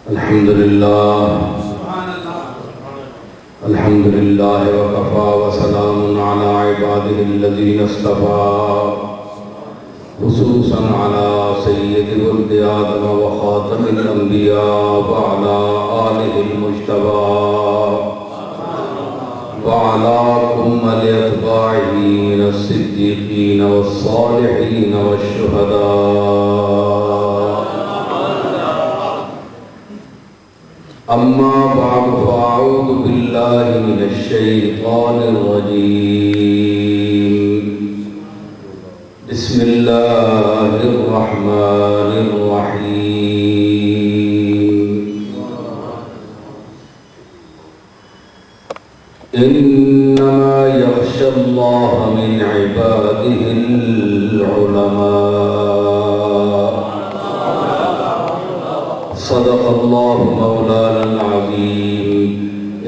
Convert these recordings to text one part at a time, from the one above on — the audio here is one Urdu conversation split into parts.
الحمد لله وكفى وسلام على عباده الذين اصطفى خصوصا على سيد ولد آدم وخاتم الأنبياء وعلى آله المجتبى وعلى كمل أتباعه من الصديقين والصالحين والشهداء. أما بعد فأعوذ بالله من الشيطان الرجيم. بسم الله الرحمن الرحيم. إنما يخشى الله من عباده العلماء. صدق الله مولانا العظيم.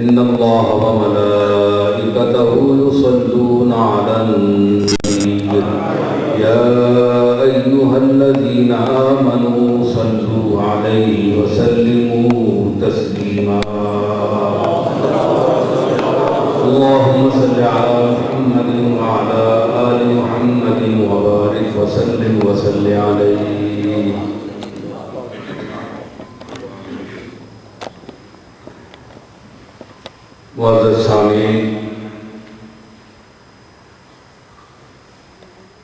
إن الله وملائكته يصلون على النبي يا أيها الذين آمنوا صلوا عليه وسلموا تسليما. اللهم صل على محمد وعلى آل محمد وبارك وسلم وصل عليه. معزز سامعین،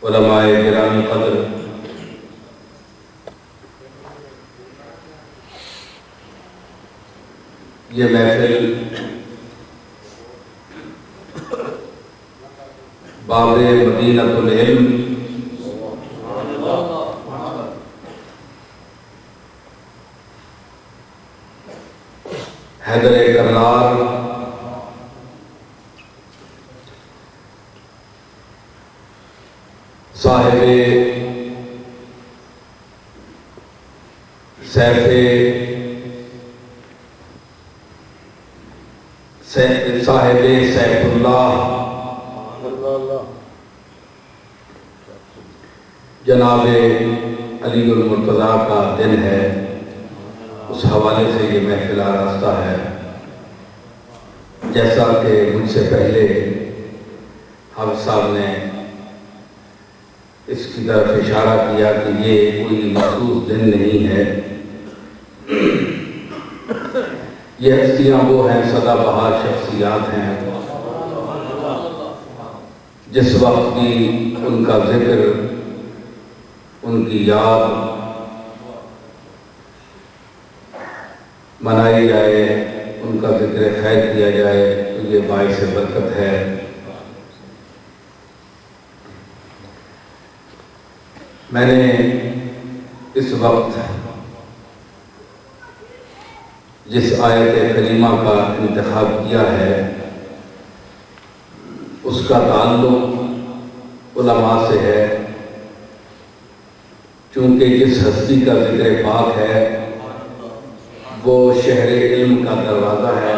علماء گرامی قدر، یہ محفل باب مدینۃ العلم حیدر کرار صاحب سیف اللہ جناب علی المرتضیٰ کا دن ہے، اس حوالے سے یہ محفل آراستہ ہے. جیسا کہ مجھ سے پہلے حافظ صاحب نے اس کی طرف اشارہ کیا کہ یہ کوئی مخصوص دن نہیں ہے. یہ ہستیاں وہ ہیں، سدا بہار شخصیات ہیں، جس وقت بھی ان کا ذکر، ان کی یاد منائی جائے، ان کا ذکر خیر کیا جائے تو یہ باعث برکت ہے. میں نے اس وقت جس آیت کریمہ کا انتخاب کیا ہے اس کا تعلق علماء سے ہے، چونکہ جس ہستی کا ذکر پاک ہے وہ شہر علم کا دروازہ ہے.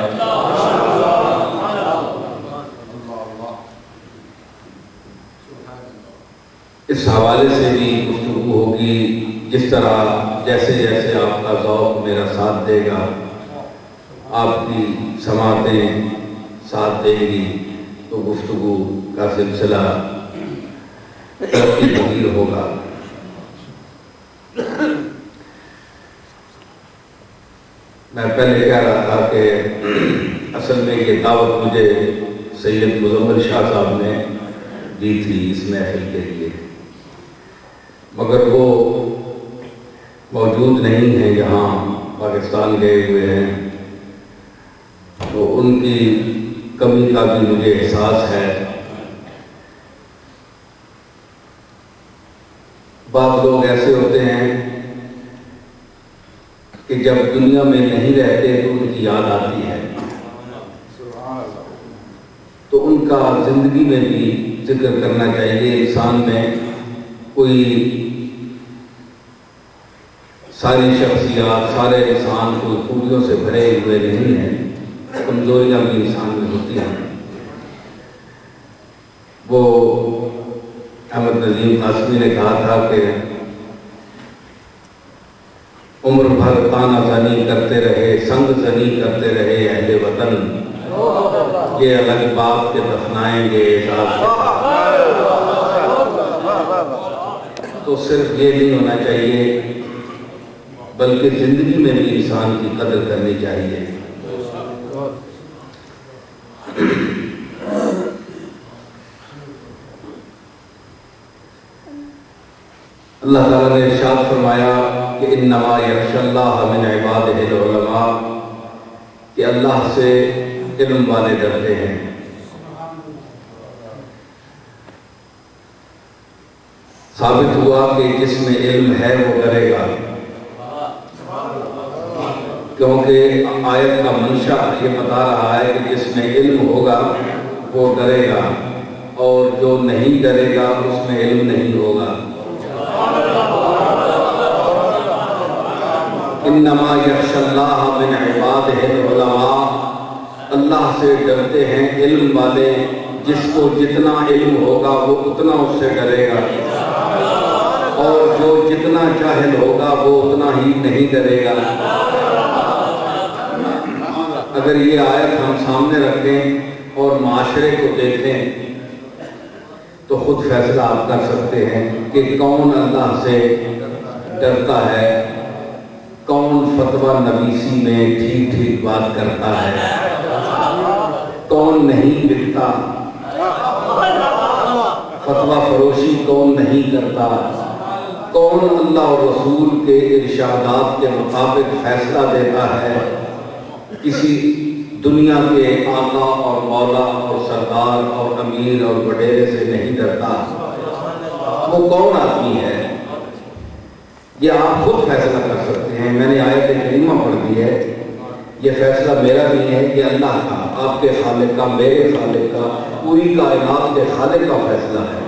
اس حوالے سے بھی گفتگو ہوگی، جس طرح جیسے جیسے آپ کا ذوق میرا ساتھ دے گا، آپ کی سماعتیں ساتھ دیں گی، تو گفتگو کا سلسلہ ترقی پذیر ہوگا. میں پہلے کہہ رہا تھا کہ اصل میں یہ دعوت مجھے سید مزمل شاہ صاحب نے دی تھی اس محفل کے لیے، مگر وہ موجود نہیں ہیں، یہاں پاکستان گئے ہوئے ہیں، تو ان کی کمی کا بھی مجھے احساس ہے. بعض لوگ ایسے ہوتے ہیں کہ جب دنیا میں نہیں رہتے تو ان کی یاد آتی ہے، تو ان کا زندگی میں بھی ذکر کرنا چاہیے. انسان میں کوئی ساری شخصیات، سارے انسان کوئی خوبیوں سے بھرے ہوئے نہیں ہیں، کمزوریاں بھی انسان میں ہوتی ہیں. وہ احمد نظیم قاسمی نے کہا تھا کہ عمر بھر تانا زنی کرتے رہے، سنگ زنی کرتے رہے اہل وطن، یہ الگ بات کے دفنائیں گے اعزاز کے ساتھ۔ تو صرف یہ نہیں ہونا چاہیے بلکہ زندگی میں بھی انسان کی قدر کرنی چاہیے۔ اللہ تعالیٰ نے ارشاد فرمایا کہ انما یخشی اللہ من عبادہ العلماء، کہ اللہ سے علم والے ڈرتے ہیں۔ ثابت ہوا کہ جس میں علم ہے وہ ڈرے گا، کیونکہ آیت کا منشا یہ بتا رہا ہے کہ جس میں علم ہوگا وہ ڈرے گا، اور جو نہیں ڈرے گا اس میں علم نہیں ہوگا۔ انما یخشی اللہ من عبادہ العلماء، اللہ سے ڈرتے ہیں علم والے، جس کو جتنا علم ہوگا وہ اتنا اس سے ڈرے گا، اور جو جتنا جاہل ہوگا وہ اتنا ہی نہیں ڈرے گا۔ اگر یہ آیت ہم سامنے رکھیں اور معاشرے کو دیکھیں تو خود فیصلہ آپ کر سکتے ہیں کہ کون اللہ سے ڈرتا ہے، کون فتویٰ نویسی میں ٹھیک ٹھیک بات کرتا ہے، کون نہیں بکتا، فتویٰ فروشی کون نہیں کرتا، کون اللہ اور رسول کے ارشادات کے مطابق فیصلہ دیتا ہے، کسی دنیا کے آقا اور مولا اور سردار اور امیر اور وڈیرے سے نہیں ڈرتا، وہ کون آدمی ہے؟ یہ آپ خود فیصلہ کر سکتے ہیں۔ میں نے آیت کریمہ پڑھ دی ہے، یہ فیصلہ میرا نہیں ہے، یہ اللہ کا، آپ کے خالق کا، میرے خالق کا، پوری کائنات کے خالق کا فیصلہ ہے۔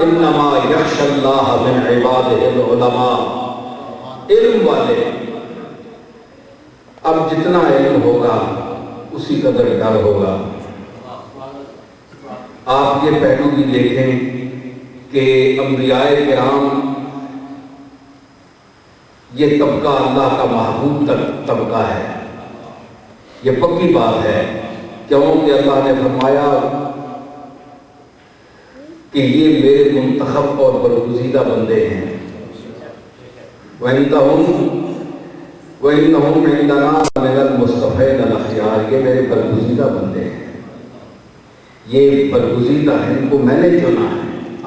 انما یخشی اللہ من عبادہ العلماء، علم والے۔ اب جتنا علم ہوگا اسی قدر ڈر ہوگا۔ آپ یہ پہلو بھی دیکھیں کہ انبیاء کرام، یہ طبقہ اللہ کا محبوب طبقہ ہے، یہ پکی بات ہے، کیونکہ اللہ نے فرمایا کہ یہ میرے منتخب اور برگزیدہ بندے ہیں۔ وَإِنَّهُمْ عِنْدَنَا لَمِنَ الْمُصْطَفَيْنَ الْأَخْيَارِ، یہ میرے برگزیدہ بندے ہیں، یہ برگزیدہ ہیں، ان کو میں نے چنا ہے،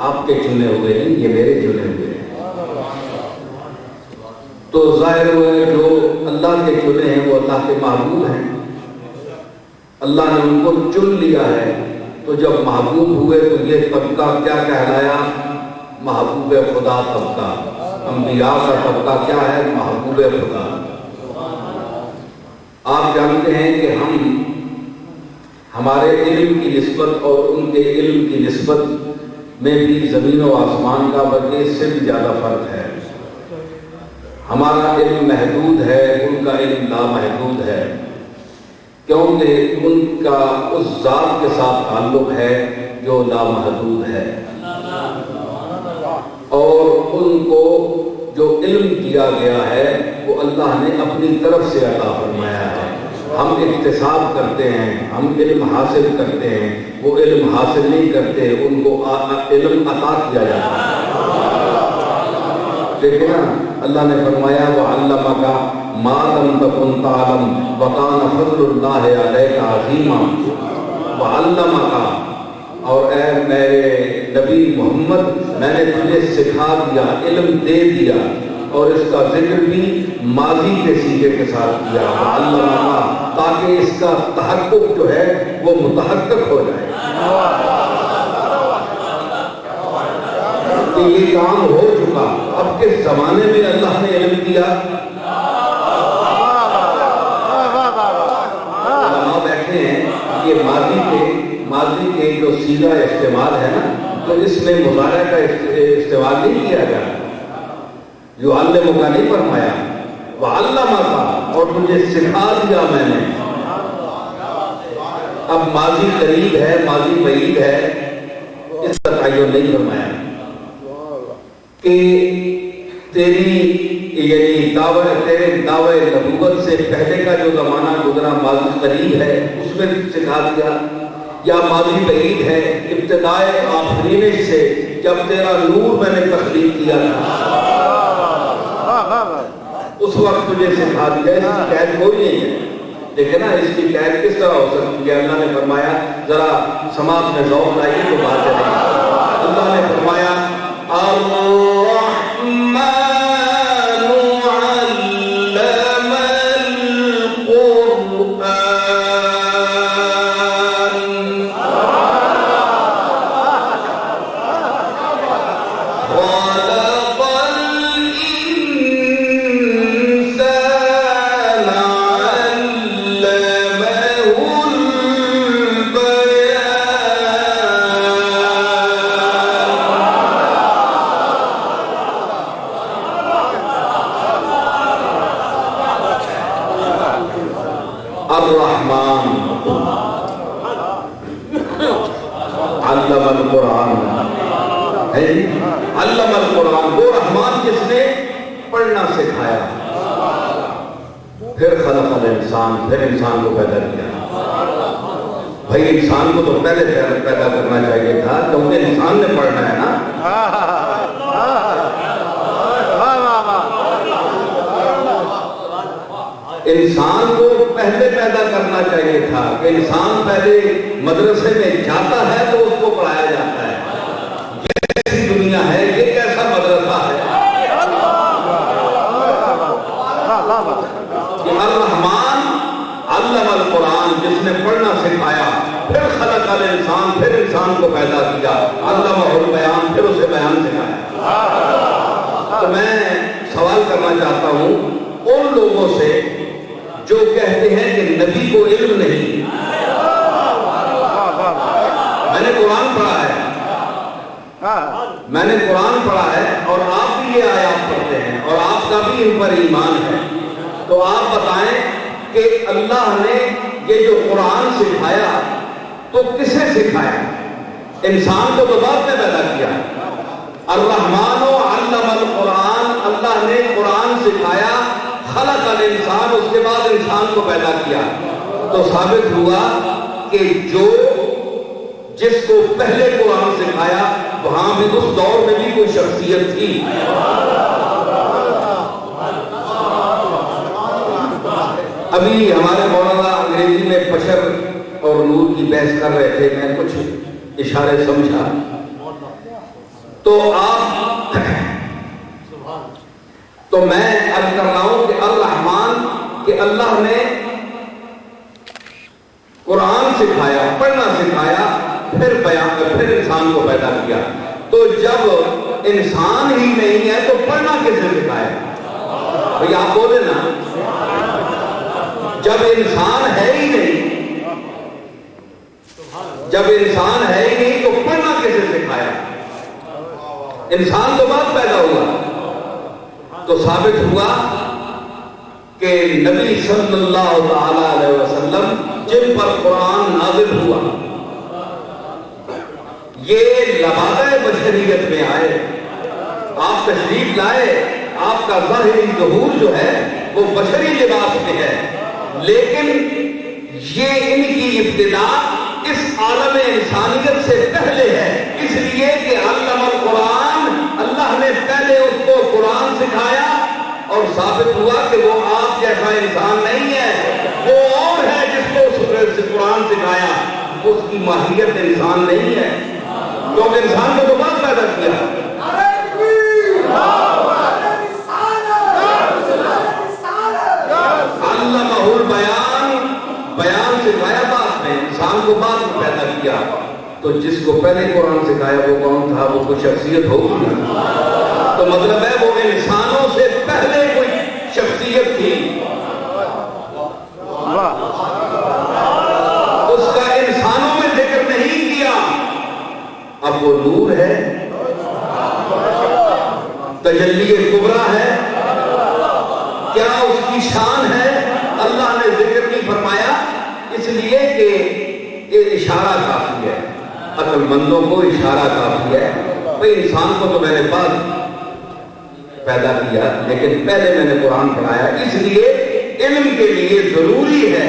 آپ کے چنے ہوئے نہیں، یہ میرے چنے ہوئے ہیں۔ تو ظاہر ہوئے جو اللہ کے چنے ہیں وہ اللہ کے محبوب ہیں، اللہ نے ان کو چن لیا ہے، تو جب محبوب ہوئے تو یہ طبقہ کیا کہلایا؟ محبوب خدا طبقہ۔ انبیاء کا طبقہ کیا ہے؟ محبوب خدا۔ آپ جانتے ہیں کہ ہمارے علم کی نسبت اور ان کے علم کی نسبت میں بھی زمین و آسمان کا، بلکہ اس سے بھی زیادہ فرق ہے۔ ہمارا علم محدود ہے، ان کا علم لامحدود ہے، کیونکہ ان کا اس ذات کے ساتھ تعلق ہے جو لامحدود ہے، اور ان کو جو علم دیا گیا ہے وہ اللہ نے اپنی طرف سے عطا فرمایا ہے۔ ہم اکتساب کرتے ہیں، ہم علم حاصل کرتے ہیں، وہ علم حاصل نہیں کرتے، ان کو علم عطا کیا جاتا ہے۔ دیکھیں نا، اللہ نے فرمایا وَعَلَّمَكَ مَا لَمْ تَكُنْ تَعْلَمْ وَكَانَ فَضْلُ اللَّهِ عَلَيْكَ عَظِيمًا۔ وَعَلَّمَكَ، اور اے میرے نبی محمد، میں نے تجھے سکھا دیا، علم دے دیا، اور اس کا ذکر بھی ماضی کے صیغے کے ساتھ کیا، وَعَلَّمَكَ، تاکہ اس کا تحقق جو ہے وہ متحقق ہو جائے کہ یہ کام ہو چکا۔ اب کس زمانے میں اللہ نے علم دیا؟ علماء بیٹھے ہیں، یہ ماضی کے جو سیدھا استعمال ہے نا، تو اس میں مضارع کا استعمال نہیں کیا گیا، یعلمک کا نہیں فرمایا، وعلمک، اور تجھے سکھا دیا میں نے۔ اب ماضی قریب ہے، ماضی بعید ہے، اس کا تعین نہیں فرمایا کہ تیری یعنی تیرے دعوے نبوت سے پہلے کا جو زمانہ گزرا ماضی قریب ہے اس میں سکھا دیا، یا ماضی بعید ہے ابتدائے آفرینش سے جب تیرا نور میں نے تخلیق کیا تھا اس وقت تجھے سکھا دیا، اس کی قید کوئی نہیں ہے۔ دیکھیں نا اس کی قید کس طرح ہو سکتی ہے؟ اللہ نے فرمایا ذرا سماعت میں ذوق لائیے تو بات چلے گی۔ اللہ نے فرمایا علم القرآن، وہ رحمان جس نے پڑھنا سکھایا، پھر خلق الانسان، پھر انسان کو پیدا کیا۔ بھائی انسان کو تو پہلے پیدا کرنا چاہیے تھا کیونکہ انسان نے پڑھنا ہے نا۔ انسان کو پہلے پیدا کرنا چاہیے تھا کہ انسان پہلے مدرسے میں جاتا ہے تو اس کو پڑھایا جاتا ہے۔ یہ کیسی دنیا ہے، یہ کیسا مدرسہ ہے کہ الرحمن علم القرآن، جس نے پڑھنا سکھایا، پھر خلق الانسان، پھر انسان کو پیدا کیا، علمہ البیان، پھر اسے بیان سکھایا۔ تو میں سوال کرنا چاہتا ہوں ان لوگوں سے جو کہتے ہیں کہ نبی کو علم نہیں۔ میں نے قرآن پڑھا ہے، میں نے قرآن پڑھا ہے اور آپ بھی یہ آیات پڑھتے ہیں اور آپ کا بھی ان پر ایمان ہے، تو آپ بتائیں کہ اللہ نے یہ جو قرآن سکھایا تو کسے سکھایا؟ انسان کو تو بعد میں پیدا کیا۔ الرحمن علم القرآن، اللہ نے قرآن سکھایا، خلق الانسان، اس کے بعد انسان کو پیدا کیا۔ تو ثابت ہوا کہ جس کو پہلے قرآن سکھایا وہاں بھی اس دور میں بھی کوئی شخصیت تھی۔ ابھی ہمارے مولانا انگریزی میں بشر اور نور کی بحث کر رہے تھے، میں کچھ اشارے سمجھا تو میں عرض کر رہا ہوں کہ الرحمن کہ اللہ نے قرآن سکھایا، پڑھنا سکھایا، پھر انسان کو پیدا کیا۔ تو جب انسان ہی نہیں ہے تو پڑھنا کسے سکھایا؟ بھئی آپ بولے نا، جب انسان ہے ہی نہیں، جب انسان ہے ہی نہیں تو پڑھنا کسے سکھایا؟ انسان تو بعد پیدا ہوا۔ تو ثابت ہوا کہ نبی صلی اللہ تعالی علیہ وسلم جن پر قرآن نازل ہوا یہ لبادہ بشریت میں آئے، آپ تشریف لائے، آپ کا ظاہری ظہور جو ہے وہ بشری لباس میں ہے، لیکن یہ ان کی ابتدا اس عالم انسانیت سے پہلے ہے، اس لیے کہ علم القرآن، اللہ نے پہلے اس کو قرآن سکھایا اور ثابت ہوا کہ وہ آپ جیسا انسان نہیں ہے، وہ اور ہے جس کو قرآن سکھایا، اس کی ماہیت انسان نہیں ہے، کیونکہ انسان کو تو بعد پیدا کیا۔ علمہ البیان، بیان سکھایا بعد میں، انسان کو بعد میں پیدا کیا۔ تو جس کو پہلے قرآن سکھایا وہ کون تھا؟ وہ کوئی شخصیت ہوگی، تو مطلب ہے وہ انسانوں سے پہلے کوئی شخصیت تھی، اس کا انسانوں میں ذکر نہیں کیا۔ اب وہ نور ہے، تجلی کبریٰ ہے، کیا اس کی شان ہے؟ اللہ نے ذکر نہیں فرمایا، اس لیے کہ یہ اشارہ کافی ہے، عقل مندوں کو اشارہ کافی ہے۔ بھئی انسان کو تو میں نے بعد پیدا کیا، لیکن پہلے میں نے قرآن پڑھایا، اس لیے علم کے لیے ضروری ہے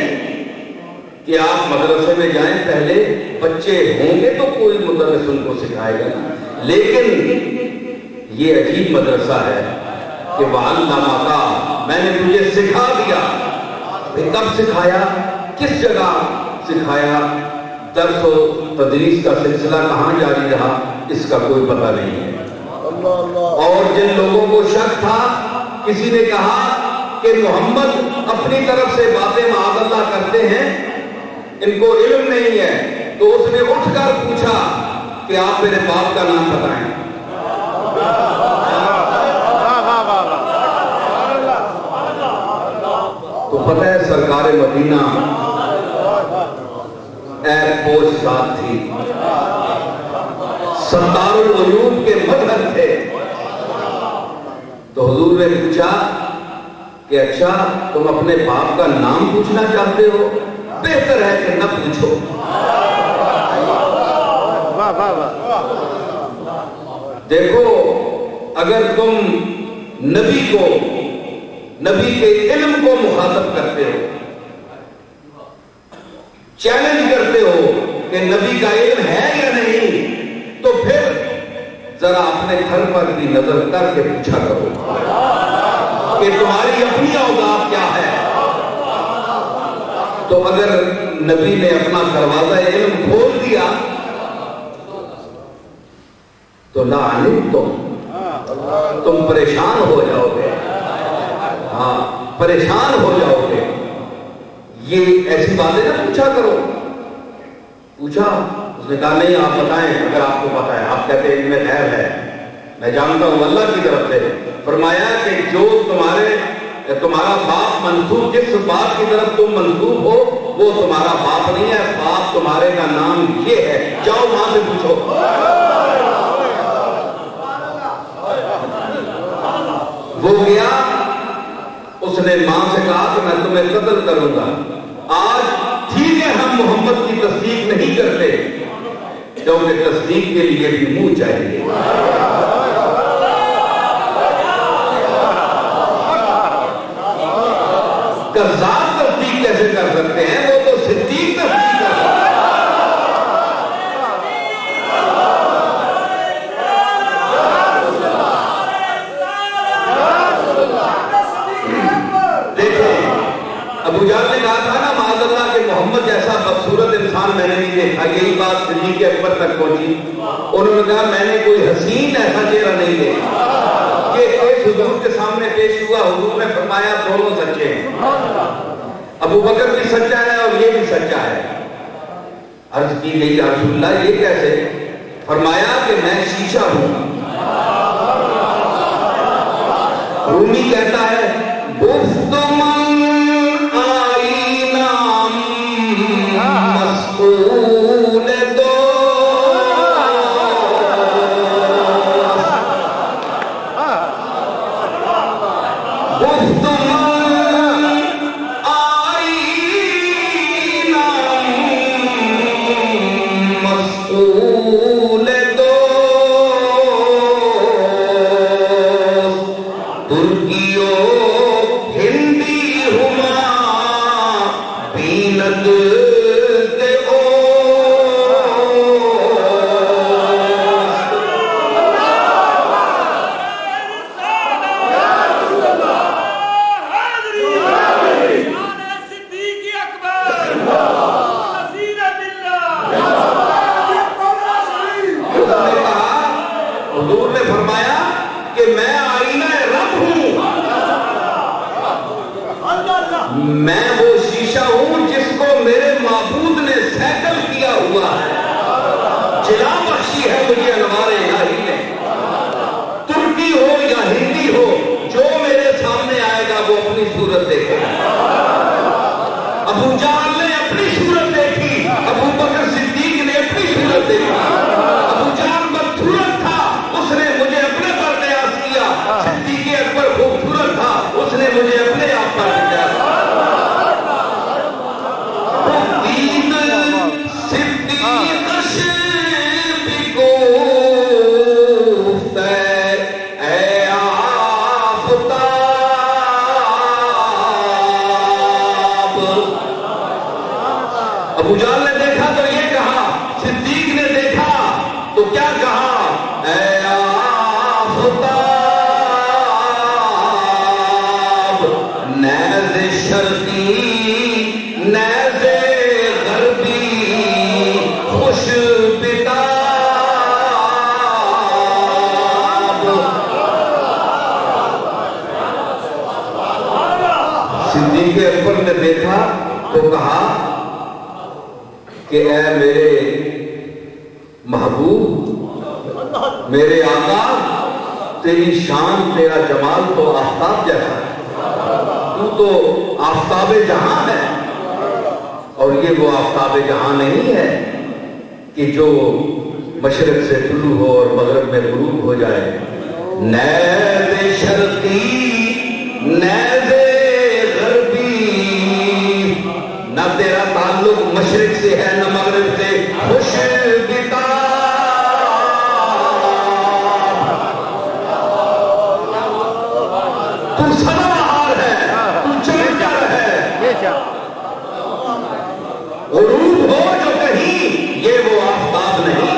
کہ آپ مدرسے میں جائیں، پہلے بچے ہوں گے تو کوئی مدرس ان کو سکھائے گا، لیکن یہ عجیب مدرسہ ہے کہ وَعَلَّمَكَ، میں نے تجھے سکھا دیا۔ کب سکھایا، کس جگہ سکھایا، درس و تدریس کا سلسلہ کہاں جاری رہا، اس کا کوئی پتہ نہیں ہے۔ اور جن لوگوں کو شک تھا، کسی نے کہا کہ محمد اپنی طرف سے باتیں معاذ اللہ کرتے ہیں، ان کو علم نہیں ہے، تو اس نے اٹھ کر پوچھا کہ آپ میرے باپ کا نام بتائیں۔ تو پتہ ہے سرکار مدینہ ایئر پوسٹ ساتھ تھی، ستار العیوب کے مظہر تھے، تو حضور نے پوچھا کہ اچھا تم اپنے باپ کا نام پوچھنا چاہتے ہو، بہتر ہے کہ نہ پوچھو۔ دیکھو اگر تم نبی کو، نبی کے علم کو مخاطب کرتے ہو، چیلنج کرتے ہو کہ نبی کا علم ہے یا نہیں، تو پھر ذرا اپنے گھر پر بھی نظر کر کے پوچھا کرو کہ تمہاری اپنی اوقات کیا ہے۔ تو اگر نبی نے اپنا دروازہ علم کھول دیا تو تم پریشان ہو جاؤ گے، ہاں پریشان ہو جاؤ گے۔ یہ ایسی باتیں نہ پوچھا کرو۔ پوچھا، اس نے کہا نہیں آپ بتائیں اگر آپ کو پتا ہے، آپ کہتے ہیں علم غیب ہے، میں جانتا ہوں اللہ کی طرف سے۔ فرمایا کہ جو تمہارا باپ منسوب، جس باپ کی طرف تم منسوب ہو وہ تمہارا باپ نہیں ہے، باپ تمہارے کا نام یہ ہے، جاؤ ماں سے پوچھو۔ وہ گیا، اس نے ماں سے کہا کہ میں تمہیں قتل کروں گا۔ آج ٹھیک ہے ہم محمد کی تصدیق نہیں کرتے، کیونکہ تصدیق کے لیے بھی منہ چاہیے۔ قذاب تصدیق کیسے کر سکتے ہیں، وہ تو صدیق تصدیق کر سکتے ہیں۔ دیکھیں ابو جہل نے کہا تھا نا معاذ اللہ کہ محمد جیسا بدصورت انسان میں نے نہیں دیکھا، یہی بات صدیق اکبر تک پہنچی۔ انہوں نے کہا میں نے کوئی حسین ایسا چہرہ نہیں دیکھا۔ یہ ایک حضور کے سامنے پیش ہوا، حضور نے فرمایا دونوں سچے ہیں، ابو بکر بھی سچا ہے اور یہ بھی سچا ہے۔ عرض کی گئی یا رسول اللہ یہ کیسے؟ فرمایا کہ میں شیشہ ہوں۔ رومی کہتا ہے ابو جہل نے دیکھا تو یہ کہا، صدیق نے دیکھا تو کیا کہا، اے آفتاب نیز شرقی نیز غربی خوش بتاب۔ صدیق اکبر نے دیکھا تو کہا کہ اے میرے محبوب، میرے آقا، تیری شان تیرا جمال تو آفتاب جیسا ہے، تو آفتاب جہاں ہے، اور یہ وہ آفتاب جہاں نہیں ہے کہ جو مشرق سے طلوع ہو اور مغرب میں غروب ہو جائے۔ نیز شرقی نیز غربی، نہ تیرا تعلق مشرق سے ہے نہ مغرب سے، خوش بتاب، تو سدا بہار ہے، تو چمکدار ہے، غروب ہو جو کہیں یہ وہ آفتاب نہیں۔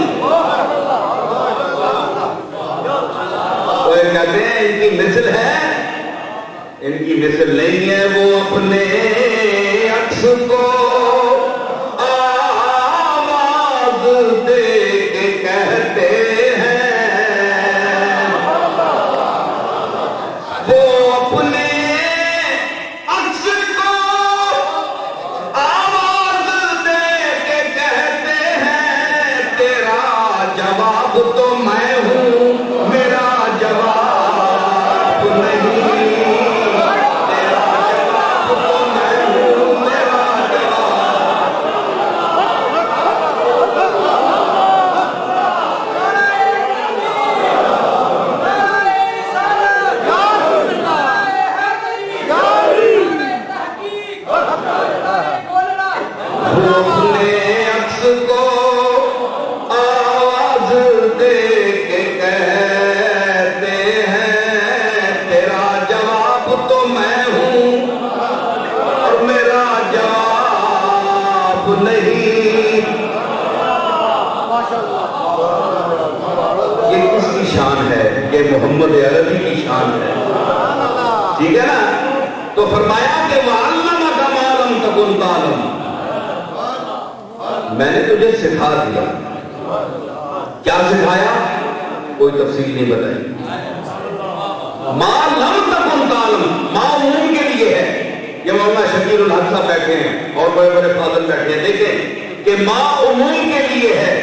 وہ کہتے ہیں ان کی مثل ہے، ان کی مثل نہیں ہے، وہ اپنے عکس کو آواز دے کے کہتے ہیں، وہ اپنے عکس کو آواز دے کے کہتے ہیں، تیرا جواب تو میں ہوں، میرا جواب نہیں، تیرا جواب تو میں ہوں، میرا وہ اپنے عکس کو آواز دے کے کہتے ہیں، تیرا جواب تو میں ہوں اور میرا جواب نہیں۔ یہ کس کی شان ہے؟ یہ محمد عربی کی شان ہے، ٹھیک ہے نا؟ تو فرمایا کہ وَعَلَّمَكَ مَا لَمْ تَكُنْ تَعْلَمُ، میں نے تجھے سکھا دیا۔ کیا سکھایا؟ کوئی تفصیل نہیں بتائی۔ ما لم تکن تعلم، ما عموم کے لیے ہے۔ یہ مولانا شکیل الحق صاحب بیٹھے ہیں اور بڑے بڑے فاضل بیٹھے ہیں، دیکھیں کہ ما عموم کے لیے ہے،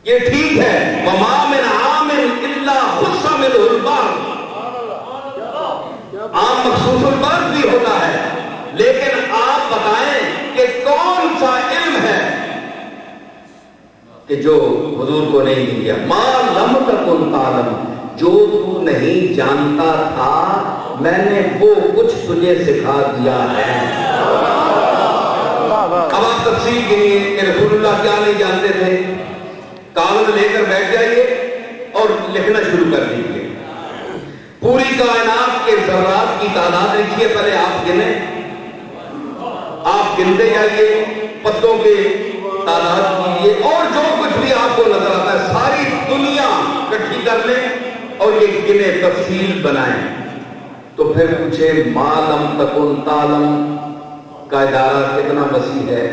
یہ ٹھیک ہے۔ وَمَا مِنْ عَامٍ إِلَّا خُصَّ مِنْهُ الْبَرْدُ، عام مخصوص البرد بھی ہوتا ہے، لیکن آپ بتائیں کہ کون سا علم ہے کہ جو حضور کو نہیں دیا؟ ما لم تکن تعلم، جو تو نہیں جانتا تھا میں نے وہ کچھ تجھے سکھا دیا ہے۔ اب آپ تفصیل کیجئے کہ رسول اللہ کیا نہیں جانتے تھے؟ کاغذ لے کر بیٹھ جائیے اور لکھنا شروع کر دیجئے۔ پوری کائنات کے ذرات کی تعداد لکھیے، پہلے آپ گنیں، آپ گنتے جائیے، پتوں کے تعداد کیجئے، اور جو کچھ بھی آپ کو نظر آتا ہے ساری دنیا اکٹھی کر لیں اور یہ گنے تفصیل بنائیں۔ تو پھر پوچھے ما لم تکن تعلم کا ادارہ کتنا وسیع ہے،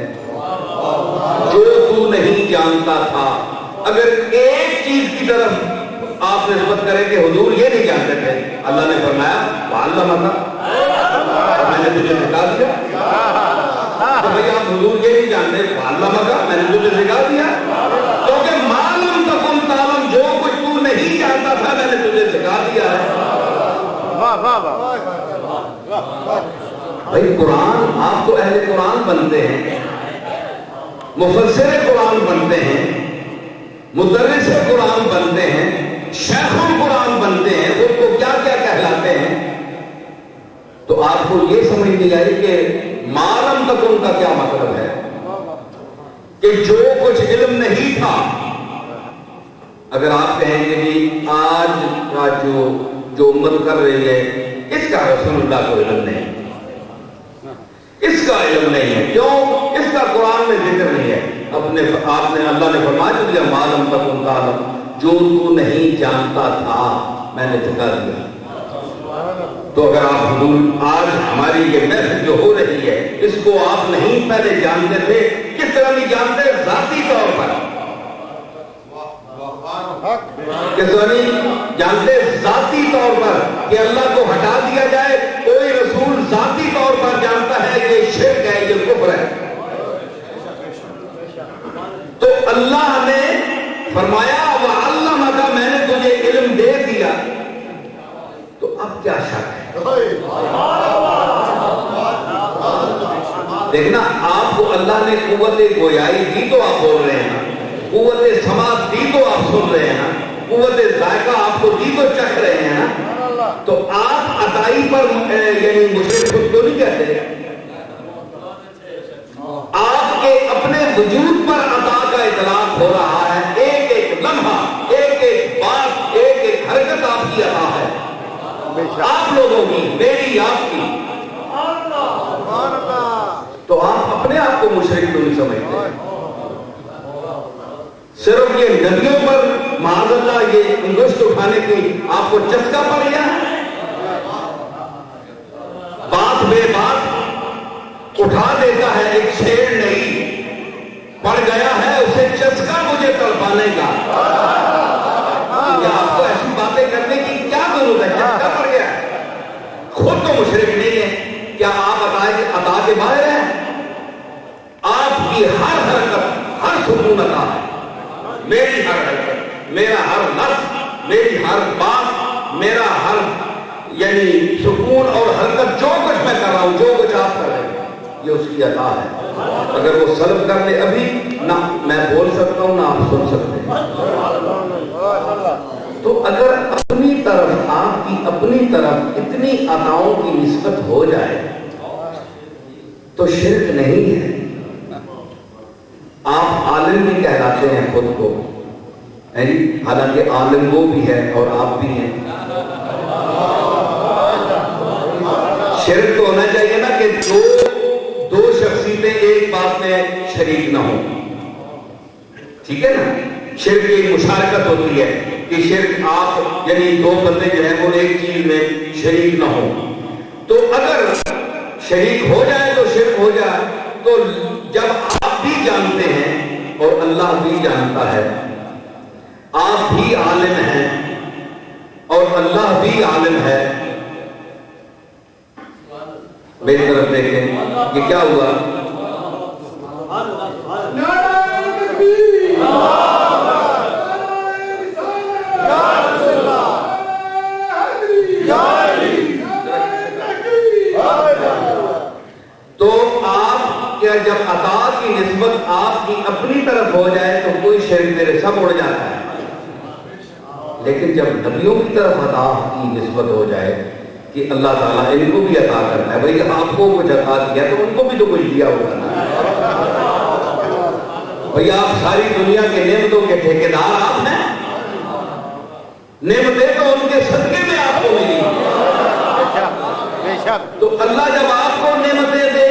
جو تو نہیں جانتا تھا۔ اگر ایک چیز کی طرف آپ نسبت کریں کہ حضور یہ نہیں جانتے تھے، اللہ نے فرمایا وَعَلَّمَكَ، میں نے تجھے سکھا دیا۔ تو بھئی آپ حضور یہ نہیں جانتے، وَعَلَّمَكَ میں نے تجھے سکھا دیا، کیونکہ مَا لَمْ تَكُنْ تَعْلَمْ، جو کچھ تو نہیں جانتا تھا میں نے تجھے سکھا دیا ہے۔ بھئی قرآن، آپ تو اہل قرآن بنتے ہیں، مفسر قرآن بنتے ہیں، مدرس قرآن بنتے ہیں، شیخ القرآن بنتے ہیں، ان کو کیا کیا کہلاتے ہیں؟ تو آپ کو یہ سمجھ نہیں آئی کہ ما لم تکن کا کیا مطلب ہے، کہ جو کچھ علم نہیں تھا۔ اگر آپ کہیں گے کہ آج کا جو امت کر رہی ہے اس کا رسول اللہ کو علم نہیں، اس کا علم نہیں ہے. کیوں؟ اس کا قرآن میں ذکر نہیں ہے. اللہ نے فرما دیا معلوم تک ان کا عالم، جو تو نہیں جانتا تھا میں نے بتا دیا. تو اگر آپ حضور آج ہماری یہ محفل جو ہو رہی ہے اس کو آپ نہیں پہلے جانتے تھے، کس طرح نہیں جانتے؟ ذاتی طور پر. کس طرح نہیں جانتے؟ ذاتی طور پر کہ اللہ کو ہٹا دیا جائے. کوئی رسول ذاتی طور پر جانتا ہے کہ یہ شرک ہے، یہ کفر ہے. تو اللہ نے فرمایا وَعَلَّمَكَ، میں نے تجھے علم دے دیا. تو اب کیا شک ہے؟ دیکھنا، آپ کو اللہ نے قوت گویائی دی تو آپ بول رہے ہیں، قوت سماعت دی تو آپ سن رہے ہیں، قوت ذائقہ آپ کو دی تو چکھ رہے ہیں. تو آپ عطائی پر یعنی مشرک خود کو نہیں کہتے. آپ کے اپنے وجود پر عطا کا اطلاق ہو رہا ہے. ایک ایک لمحہ، ایک ایک بات، ایک ایک حرکت آپ کی عطا ہے، آپ لوگوں کی، میری، آپ کی. تو آپ اپنے آپ کو مشرک تو نہیں سمجھتے. صرف یہ نبیوں پر معاذ اللہ یہ انگشت اٹھانے کی آپ کو چسکا پڑ گیا. بات بے بات اٹھا دیتا ہے. ایک شیر نہیں پڑ گیا ہے اسے چسکا مجھے تڑپانے کا. آپ کو ایسی باتیں کرنے کی کیا ضرورت ہے؟ چسکا پڑ گیا ہے. خود تو مشرک نہیں ہے. کیا آپ عطا کے باہر ہیں؟ آپ کی ہر حرکت، ہر سکون عطا ہے. میری ہر حرکت، میرا ہر لفظ، میری ہر بات، میرا ہر یعنی سکون اور حرکت، جو کچھ میں کر رہا ہوں، جو کچھ آپ کر رہے ہیں، یہ اس کی عطا ہے. اگر وہ سلب کر لے ابھی، نہ میں بول سکتا ہوں نہ آپ سن سکتے ہیں. تو اگر اپنی طرف، آپ کی اپنی طرف اتنی عطاؤں کی نسبت ہو جائے تو شرک نہیں ہے. آپ عالم بھی کہلاتے ہیں خود کو، حالانکہ عالم وہ بھی ہے اور آپ بھی ہیں. شرک تو ہونا چاہیے نا کہ دو شخصیتیں ایک بات میں شریک نہ ہوں. ٹھیک ہے نا؟ شرک کی مشارکت ہوتی ہے کہ شرک آپ یعنی دو بندے جو ہیں وہ ایک چیز میں شریک نہ ہوں. تو اگر شریک ہو جائے تو شرک ہو جائے. تو جب آپ بھی جانتے ہیں اور اللہ بھی جانتا ہے، آپ بھی عالم ہیں اور اللہ بھی عالم ہے. میری طرف دیکھیں، یہ کیا ہوا؟ تو آپ کیا جب عطا کی نسبت آپ کی اپنی طرف ہو جائے تو کوئی شرک میرے سب اڑ جاتا ہے. لیکن جب نبیوں کی طرف عطا کی نسبت ہو جائے کہ اللہ تعالیٰ ان کو بھی عطا کرنا ہے، بھئی آپ کو کچھ عطا دیا تو ان کو بھی تو کچھ دیا ہوگا نا. بھئی آپ ساری دنیا کے نعمتوں کے ٹھیکیدار آپ ہیں. نعمتیں تو ان کے صدقے میں آپ کو ملی. تو اللہ جب آپ کو نعمتیں دے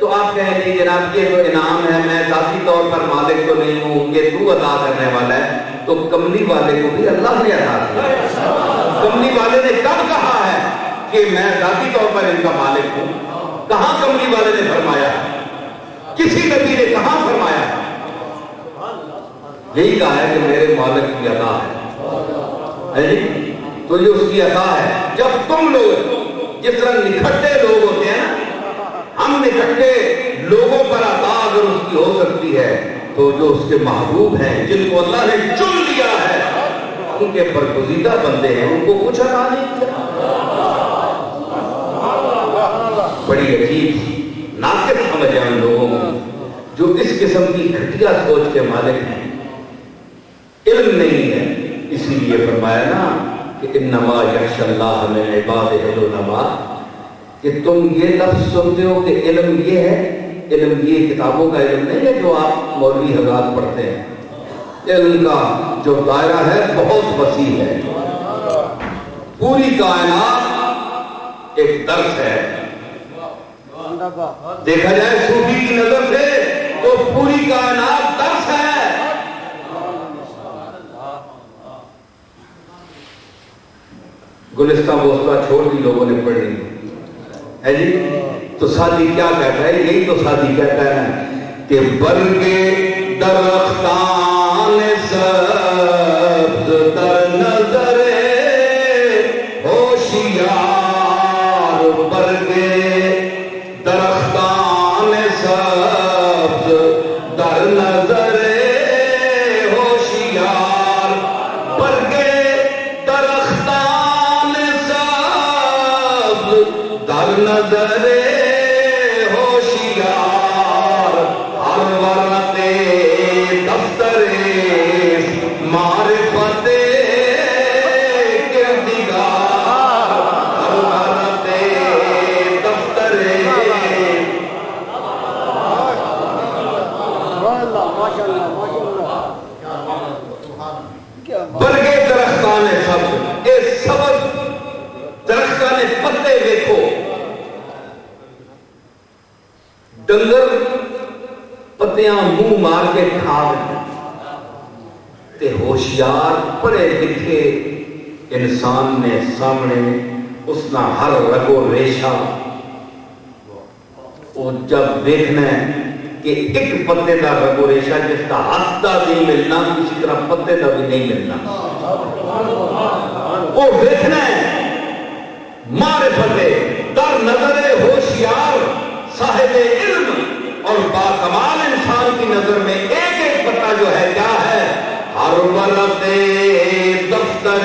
تو آپ کہیں گے جناب یہ تو انعام ہے، میں ذاتی طور پر مالک تو نہیں ہوں، یہ تو عطا کرنے والا ہے. تو کملی والے کو بھی اللہ نے عطا کیا. کملی والے نے کب کہا ہے کہ میں ذاتی طور پر ان کا مالک ہوں؟ کہاں کملی والے نے فرمایا؟ کسی نبی نے کہاں فرمایا؟ یہی کہا ہے کہ میرے مالک کی عطا ہے. تو یہ اس کی عطا ہے. جب تم لوگ جس طرح نکھٹے لوگ ہوتے ہیں نا، ہم نکھٹے لوگوں پر عطا اگر اس کی ہو سکتی ہے تو جو اس کے محبوب ہیں، جن کو اللہ نے چن لیا ہے، ان کے برگزیدہ بندے ہیں، ان کو کچھ عطا نہیں کیا. بڑی عجیب ناقص سمجھ ہے ان لوگوں کو جو اس قسم کی گھٹیا سوچ کے مالک ہیں. علم نہیں ہے. اسی لیے فرمایا نا کہ انما یخشی اللہ من عبادہ العلماء، کہ تم یہ لفظ سنتے ہو کہ علم یہ ہے. علم یہ کتابوں کا علم نہیں ہے جو آپ مولوی حضرات پڑھتے ہیں. علم کا جو دائرہ ہے بہت وسیع ہے. پوری کائنات ایک درس ہے. دیکھا جائے صوفی کی نظر سے تو پوری کائنات درس ہے. گلستہ بوستہ چھوڑ دی لوگوں نے پڑھی ہے جی. تو سادی کیا کہتا ہے؟ یہی تو سادی کہتا ہے کہ برگے درختان سبز در نظر ہوشیار، برگے درختان سبز در نظر ہوشیار، برگے درختان سبز در نظر ہوشیار، ہر ورق دفتر معرفت کردگار، ہر ورق دفتر برگے درختان سبز، اے سبز درختان پتے دیکھو. ڈنگر پتیاں منہ مار کے کھا تے ہوشیار پڑھے لکھے انسان نے سامنے اس نہ ہر رگ و ریشہ وہ جب دیکھنا ہے کہ ایک پتے دا رگ و ریشہ جس کا ہاتھ دا نہیں ملنا کسی طرح پتے دا بھی نہیں ملنا، وہ دیکھنا ہے. معرفت در نظر ہوشیار صاحب علم اور باکمال انسان کی نظر میں ایک ایک پتہ جو ہے کیا ہے؟ ہر ورق دفتر،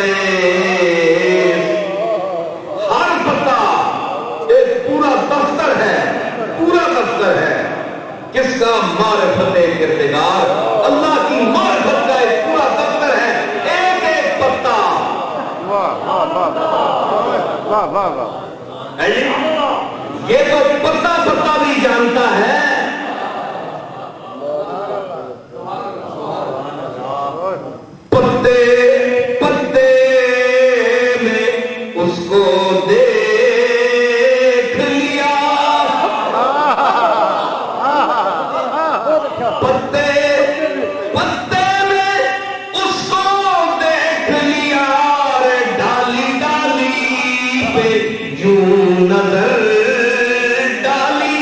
ہر پتہ ایک پورا دفتر ہے، پورا دفتر ہے. کس کا؟ معرفت کردگار، اللہ کی معرفت کا ایک پورا دفتر ہے. ایک ایک پتہ یہ تو پتہ پتہ بھی جانتا ہے. پتے پتے میں اس کو دیکھ لیا، پتے پتے میں اس کو دیکھ لیا، ڈالی ڈالی پہ یوں نظر ڈالی.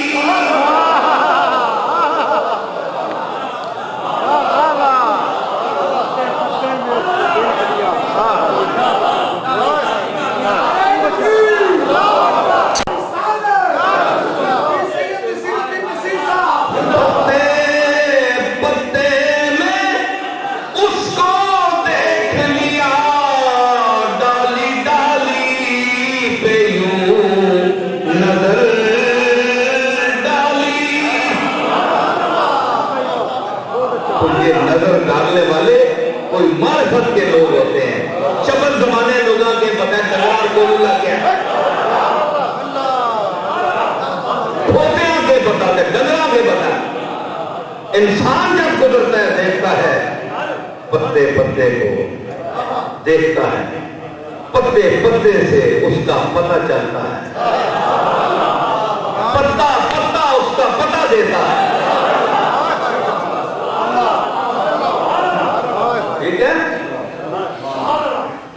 نظر ڈالنے والے کوئی معرفت کے لوگ ہوتے ہیں. چپل زمانے لوگوں کے پتہ ڈنگر کو اللہ کیا ہے، کھوتیاں کے پتہ تے ڈنگراں کے پتہ. انسان جب گزرتا ہے دیکھتا ہے پتے پتے کو دیکھتا ہے، پتے پتے سے اس کا پتہ چلتا ہے، پتا پتا اس کا پتہ دیتا ہے. ٹھیک ہے؟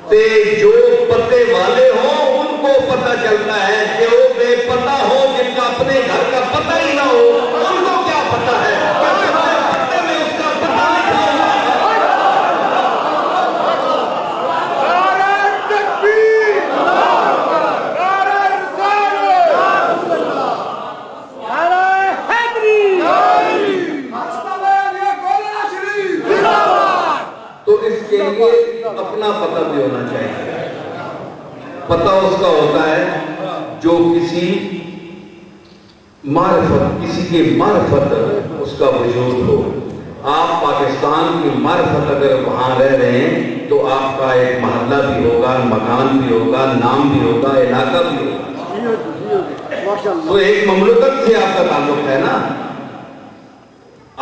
تے جو پتے والے ہوں ان کو پتہ چلتا ہے، کہ وہ بے پتہ ہو جن کا اپنے گھر کا پتہ ہی نہ ہو ان کو کیا پتہ ہے؟ پتے میں اس کا پتہ لکھا ہوا ہے. تو اس کے لیے اپنا پتہ بھی ہونا چاہیے. پتہ اس کا ہوتا ہے جو کسی معرفت، کسی کی معرفت اس کا وجود ہو. آپ پاکستان کی معرفت اگر وہاں رہ رہے ہیں تو آپ کا ایک محلہ بھی ہوگا، مکان بھی ہوگا، نام بھی ہوگا، علاقہ بھی ہوگا. تو ایک مملکت سے آپ کا تعلق ہے نا.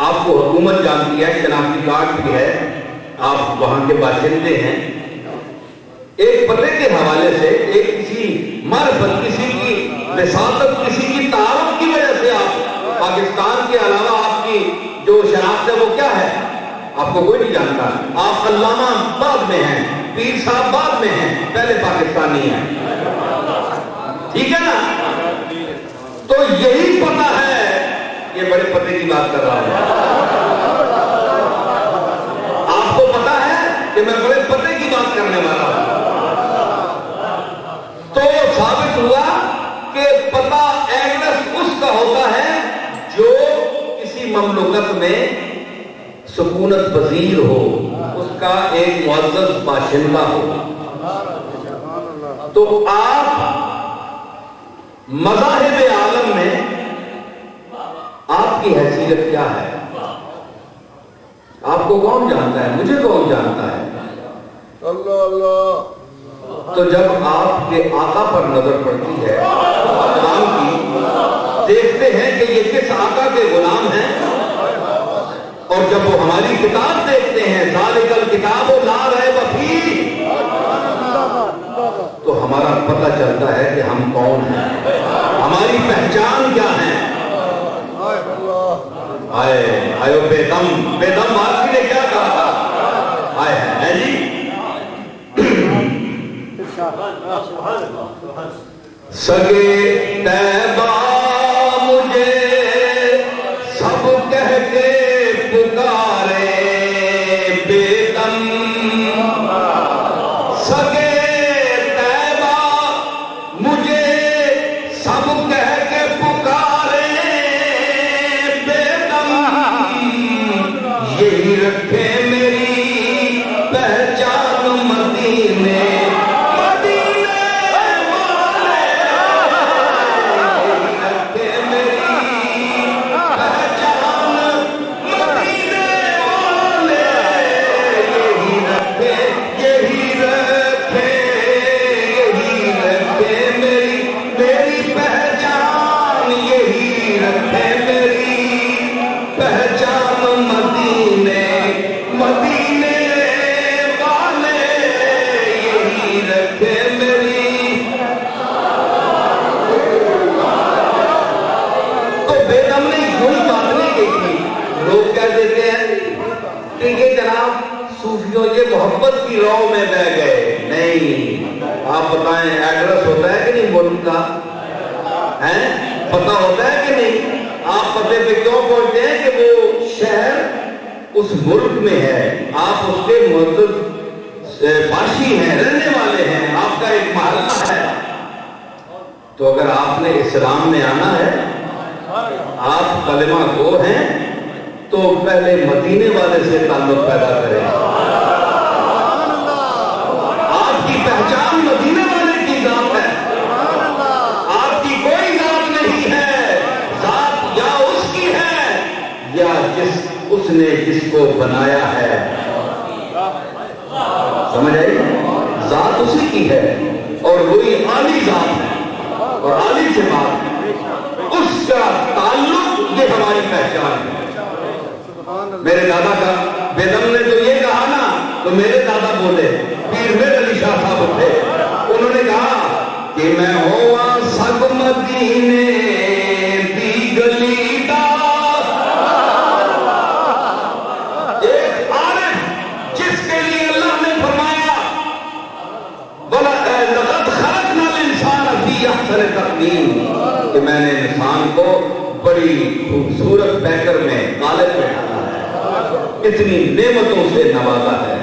آپ کو حکومت جانتی ہے، شناختی کارڈ بھی ہے، آپ وہاں کے باشندے ہیں. ایک پتے کے حوالے سے، ایک کسی معرفت، کسی کی وساطت، کسی کی تعارف کی وجہ ہے وہ کیا ہے؟ آپ کو کوئی نہیں جانتا. آپ علامہ بعد میں ہیں, پیر صاحب بعد میں ہیں, پہلے پاکستانی ہیں. ٹھیک ہے نا؟ تو یہی پتہ ہے, یہ بڑے پتے کی بات کر رہا ہوں. آپ کو پتا ہے کہ میں بڑے پتے کی بات کرنے والا ہوں. تو ثابت ہوا کہ پتہ ایڈریس اس کا ہوتا ہے جو کسی مملکت میں سکونت پذیر ہو, اس کا ایک معزز باشندہ ہو. تو آپ مذاہب عالم میں آپ کی حیثیت کیا ہے؟ آپ کو کون جانتا ہے؟ مجھے کون جانتا ہے؟ اللہ اللہ. تو جب آپ کے آقا پر نظر پڑتی ہے, غلام کی, دیکھتے ہیں کہ یہ کس آقا کے غلام ہیں, اور جب وہ ہماری کتاب دیکھتے ہیں ذالک الکتاب لا ریب فیہ, تو ہمارا پتہ چلتا ہے کہ ہم کون ہیں, ہماری پہچان کیا ہے. آئے بے دم آپ نے کیا کہا؟ آئے ہے جی سگے طیبہ مجھے سب کہہ کے پکارے بے دم. سگے طیبہ مجھے سب کہہ کے پکارے بے دم. یہی رکھے میری پہچان مدینے محبت کی رو میں بہ گئے. نہیں, آپ بتائیں ایڈریس ہوتا ہے کہ نہیں ملک کا؟ پتہ ہوتا ہے کہ نہیں؟ آپ پتے پہ کیوں پہنچتے ہیں کہ وہ شہر اس ملک میں ہے, آپ اس کے معزز باشی ہیں, رہنے والے ہیں, آپ کا ایک محلہ ہے. تو اگر آپ نے اسلام میں آنا ہے, آپ کلمہ گو ہیں, تو پہلے مدینے والے سے تعلق پیدا کریں. پہچان مدینے والے کی ذات ہے, آپ کی کوئی ذات نہیں ہے. ذات یا اس کی ہے یا اس نے جس کو بنایا ہے. سمجھ آئی؟ ذات اسی کی ہے اور وہی عالی ذات ہے اور عالی سے بات, اس کا تعلق یہ ہماری پہچان ہے. میرے دادا کا بے دم نے تو یہ کہا نا, تو میرے دادا بولے, پیر میر علی شاہ صاحب اٹھے, انہوں نے کہا کہ میں ہوا سگ مدینے دی گلی دا. ایک عارف جس کے لیے اللہ نے فرمایا لَقَدْ خَلَقْنَا الْإِنسَانَ فِي أَحْسَنِ تَقْوِيمٍ, کہ میں نے انسان کو بڑی خوبصورت پیکر میں, قالب میں ڈالا ہے, اتنی نعمتوں سے نوازا ہے,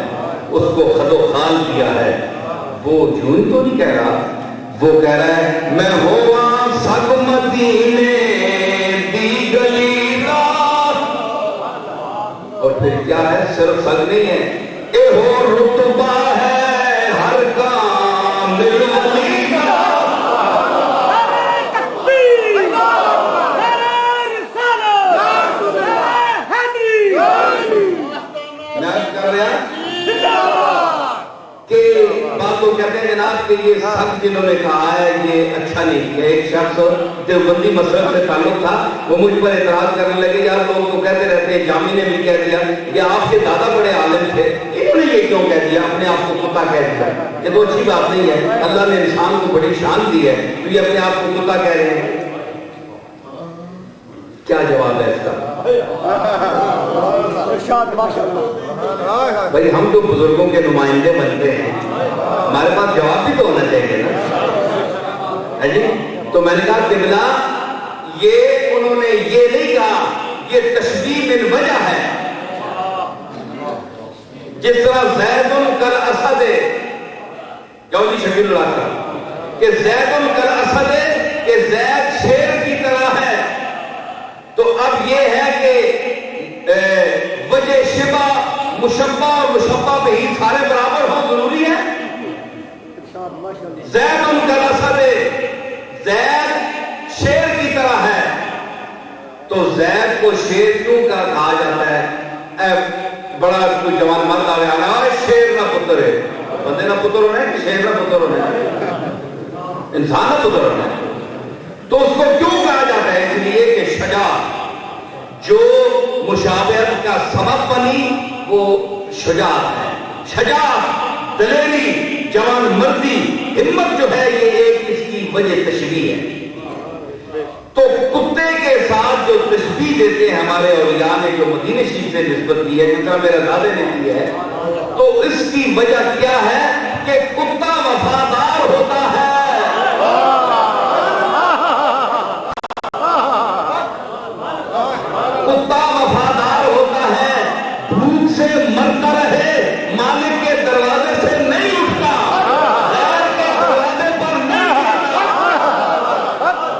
اس کو خد و خال کیا ہے. وہ جھوٹ تو نہیں کہہ رہا, وہ کہہ رہا ہے میں ہوا سگ مدینے دی گلی دا. اور پھر کیا ہے, صرف سگ نہیں ہے, اے ہو رتبہ ہے ہر کام ملولی کا. کہتے ہیں جناب کہ یہ سب جنہوں نے کہا ہے یہ اچھا نہیں کیا. ایک شخص دیوبندی مسلک سے تعلق تھا, وہ مجھ پر اعتراض کرنے لگے, یار لوگ تو کہتے رہتے ہیں, جامی نے بھی کہہ دیا, یہ آپ کے دادا بڑے عالم تھے, انہوں نے یہ کیوں کہہ دیا, اپنے آپ کو کتا کہہ دیا. یہ تو اچھی بات نہیں ہے, اللہ نے انسان کو بڑی شان دی ہے, تو یہ اپنے آپ کو کتا کہہ رہے ہیں. کیا جواب ہے اس کا؟ بھائی ہم تو بزرگوں کے نمائندے بنتے ہیں، ہمارے پاس جواب بھی تو ہونا چاہیے نا جی۔ تو میں نے کہا قبلہ یہ انہوں نے یہ نہیں کہا، یہ تشبیہ من وجہ ہے، جس طرح زید کل اسد جوزی شکیل اللہ کا کہ زید کل اسد کہ زید شیر کی طرح ہے، تو اب یہ ہے کہ وجہ شبہ مشبہ اور مشبہ بھی سارے برابر ہوں، ضروری ہے۔ زید کل اسد زید شیر کی طرح ہے، تو زید کو شیر کیوں کہا جاتا ہے؟ بڑا کوئی جوان مرد آ رہا ہے، شیر نہ پتر ہے، بندے نہ پتر ہونا ہے، شیر نہ پتر ہونا ہے، انسان نہ پتر ہونا ہے، تو اس کو کیوں کہا جاتا ہے؟ اس لیے کہ شجاعت جو مشابہت کا سبب بنی وہ شجاعت ہے، شجاعت، دلیری، جوان مردی، ہمت جو ہے یہ ایک اس کی وجہ تشبیہ ہے۔ تو کتے کے ساتھ جو تشبیہ دیتے ہیں ہمارے اولیاء نے، جو مدینہ شریف سے نسبت دی ہے، جس طرح میرے دادے نے کی ہے، تو اس کی وجہ کیا ہے کہ کتا وفادار ہوتا ہے، کتا وفادار ہوتا ہے، بھوک سے مرتا رہے، مالک کے دروازے سے نہیں اٹھتا، غیر کے دروازے پر نہیں جاتا۔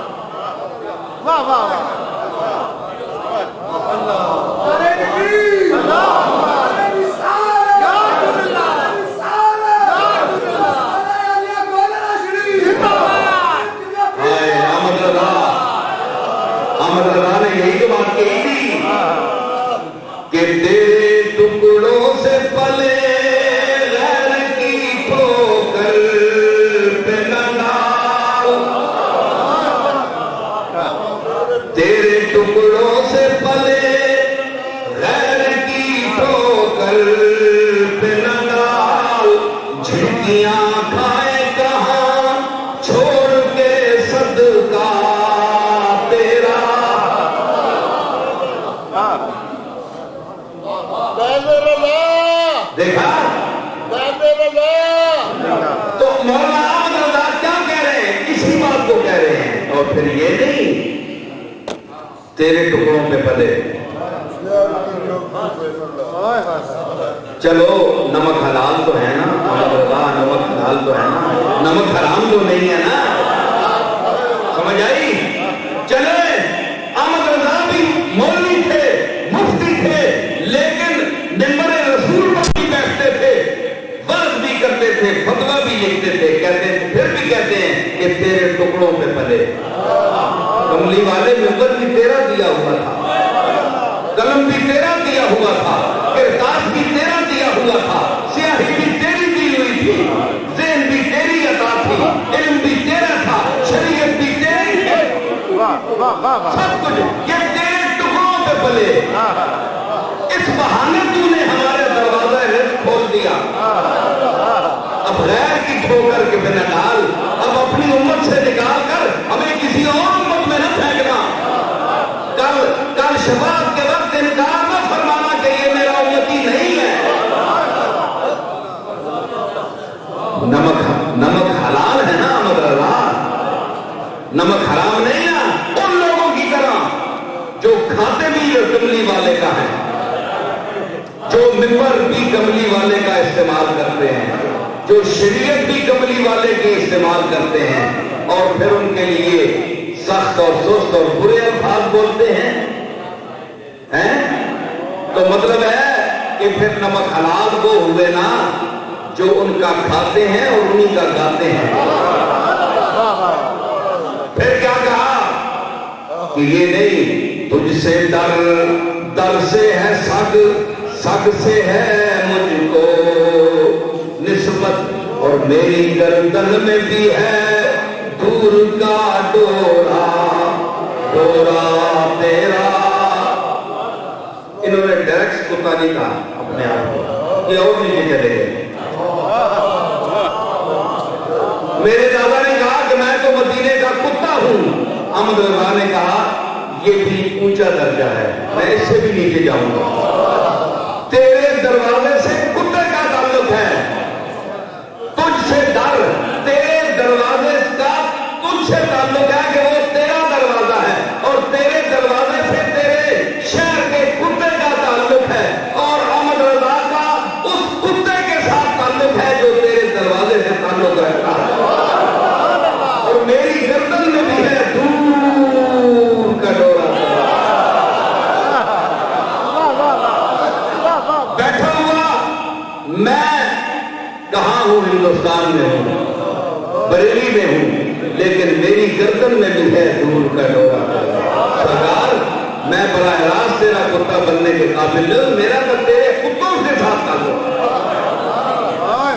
واہ واہ کہ تیرے ٹکڑوں سے پلے غیر کی ٹھوکر پہ نہ ڈال، تیرے ٹکڑوں سے پلے غیر کی ٹھوکر پہ نہ ڈال، جھٹکیاں کھائے کہاں چھوڑ کے صدقہ تیرا۔ دیکھا تو مولانا احمد رضا کیا کہہ رہے ہیں؟ اسی بات کو کہہ رہے ہیں، اور پھر یہ نہیں تیرے ٹکڑوں پہ پلے، چلو نمک حلال تو ہے نا احمد رضا، نمک حلال تو ہے نا، نمک حرام تو نہیں ہے نا، سمجھ آئی؟ چلے احمد رضا بھی مولوی تھے، مفتی تھے، لیکن ممبر رسول پر بھی بیٹھتے تھے، وعظ بھی کرتے تھے، فتویٰ بھی لکھتے تھے، کہتے پھر بھی کہتے ہیں کہ تیرے ٹکڑوں پہ پلے۔ کملی والے ممبر بھی تیرا دیا ہوا تھا، قلم بھی تیرا دیا ہوا تھا، کرتاس بھی تیرا دیا ہوا تھا، سیاہی بھی تیری دی ہوئی تھی، ذہن بھی تیری عطا تھی، علم بھی تیرا تھا، شریعت بھی تیری ہے، سب کچھ یہ تیرے ٹکڑوں پہ پلے۔ اس بہانے تو نے ہمارے دروازہ رزق کھول دیا، اب غیر کی ٹھوکر کے بنا ڈال، اب اپنی امت سے نکال کر ہمیں کسی اور امت میں نہ پھینکنا، کل شفاعت کے وقت انکار نہ فرمانا کہ یہ میرا امتی نہیں ہے۔ نمک حلال ہے نا احمد رضا، نمک حرام نہیں نا، ان لوگوں کی طرح جو کھاتے بھی کملی والے کا ہے، جو ممبر بھی کملی والے کا استعمال کرتے ہیں، جو شریعت بھی کملی والے کے استعمال کرتے ہیں، اور پھر ان کے لیے سخت اور سست اور برے الفاظ بولتے ہیں، تو مطلب ہے کہ پھر نمک حلال وہ ہوئے نا جو ان کا کھاتے ہیں اور انہی کا گاتے ہیں۔ پھر کیا کہا کہ یہ نہیں تجھ سے در سے ہے سگ سے ہے مجھ کو نسبت، اور میری گردن میں بھی ہے دور کا ڈورا تیرا۔ انہوں نے ڈائریکٹ کتا نہیں کہا اپنے آپ کو، یہ اور نیچے چلے گئے۔ میرے دادا نے کہا کہ میں تو مدینے کا کتا ہوں، احمد رضا نے کہا یہ بھی اونچا درجہ ہے، میں اس سے بھی نیچے جاؤں گا۔ تیرے دروازے سے کتے کا تعلق ہے، تجھ سے در، تیرے دروازے کا تجھ سے تعلق ہے کہ وہ تیرا دروازہ ہے، اور تیرے دروازے سے تیرے شہر کے کتے کا تعلق ہے، اور احمد رضا کا اس کتے کے ساتھ تعلق ہے جو تیرے دروازے سے تعلق رکھتا ہے، اور میری گردن میں بھی ہے دور کا ڈورا۔ بیٹھا ہوا میں کہاں ہوں، ہندوستان میں ہوں، بریلی میں ہوں، لیکن میری گردن میں بھی ہے دور کا ڈورا۔ سرکار میں براہ راست تیرا کتا بننے کے قابل نہیں، میرا تو تیرے کتوں سے ساتھ تعلق،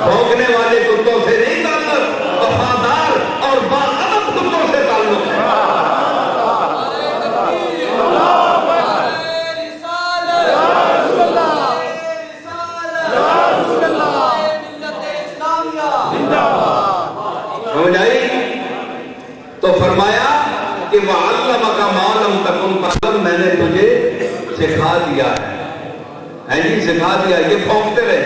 بھونکنے والے کتوں سے نہیں تعلق، وفادار اور باادب کتوں سے تعلق ہے۔ سمجھ آئی؟ تو فرمایا کہ وَعَلَّمَكَ مَا لَمْ تَكُنْ تَعْلَمْ، میں نے تجھے سکھا دیا ہے جی، سکھا دیا۔ یہ پھونکتے رہے،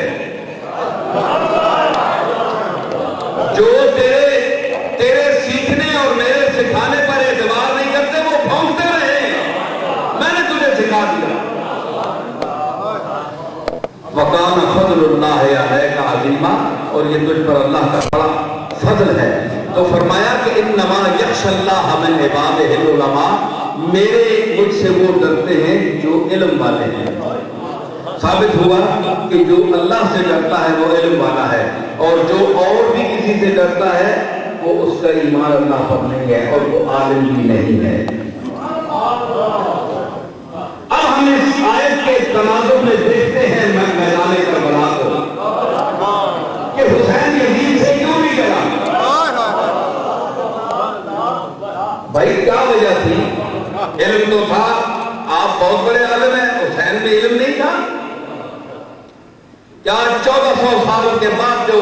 جو تیرے سیکھنے اور میرے سکھانے پر اعتبار نہیں کرتے وہ پھونکتے رہے، میں نے تجھے سکھا دیا۔ وَقَانَ فَضْلُ اللَّهِ عَلَيْكَ عَظِيمًا، اور یہ تجھ پر اللہ کا بڑا فضل ہے۔ تو فرمایا کہ انما یخشی اللہ من عبادہ العلماء، مجھ سے وہ ڈرتے ہیں جو علم والے ہیں۔ ثابت ہوا کہ جو اللہ سے ڈرتا ہے وہ علم والا ہے، اور جو اور بھی کسی سے ڈرتا ہے وہ اس کا ایمان اللہ پر نہیں ہے اور وہ عالم بھی نہیں ہے۔ اب ہم اس آیت کے تناظر میں دیکھتے ہیں میدان کربلا کو کہ حسین یزید سے کیوں نہیں ڈرا؟ بھائی کیا وجہ تھی؟ علم تو تھا، آپ بہت بڑے عالم ہیں، حسین میں علم نہیں تھا کیا؟ 1400 سال کے بعد جو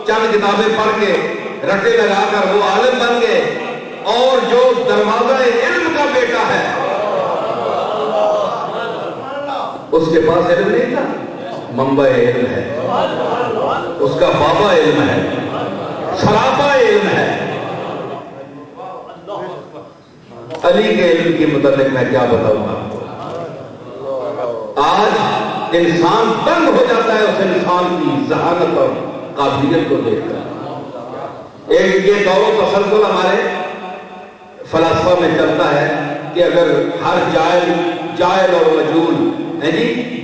چند کتابیں پڑھ کے رٹے لگا کر وہ عالم بن گئے، اور جو دروازہ علم کا بیٹا ہے اس کے پاس علم نہیں تھا، منبع علم ہے، اس کا بابا علم ہے، سراپا علم ہے۔ علی کے علم کی متعلق میں کیا بتاؤں گا؟ آج انسان دنگ ہو جاتا ہے اس انسان کی ذہانت اور قابلیت کو دیکھ کر۔ ایک یہ دور و تسلسل ہمارے فلسفہ میں چلتا ہے کہ اگر ہر جائل اور مجہول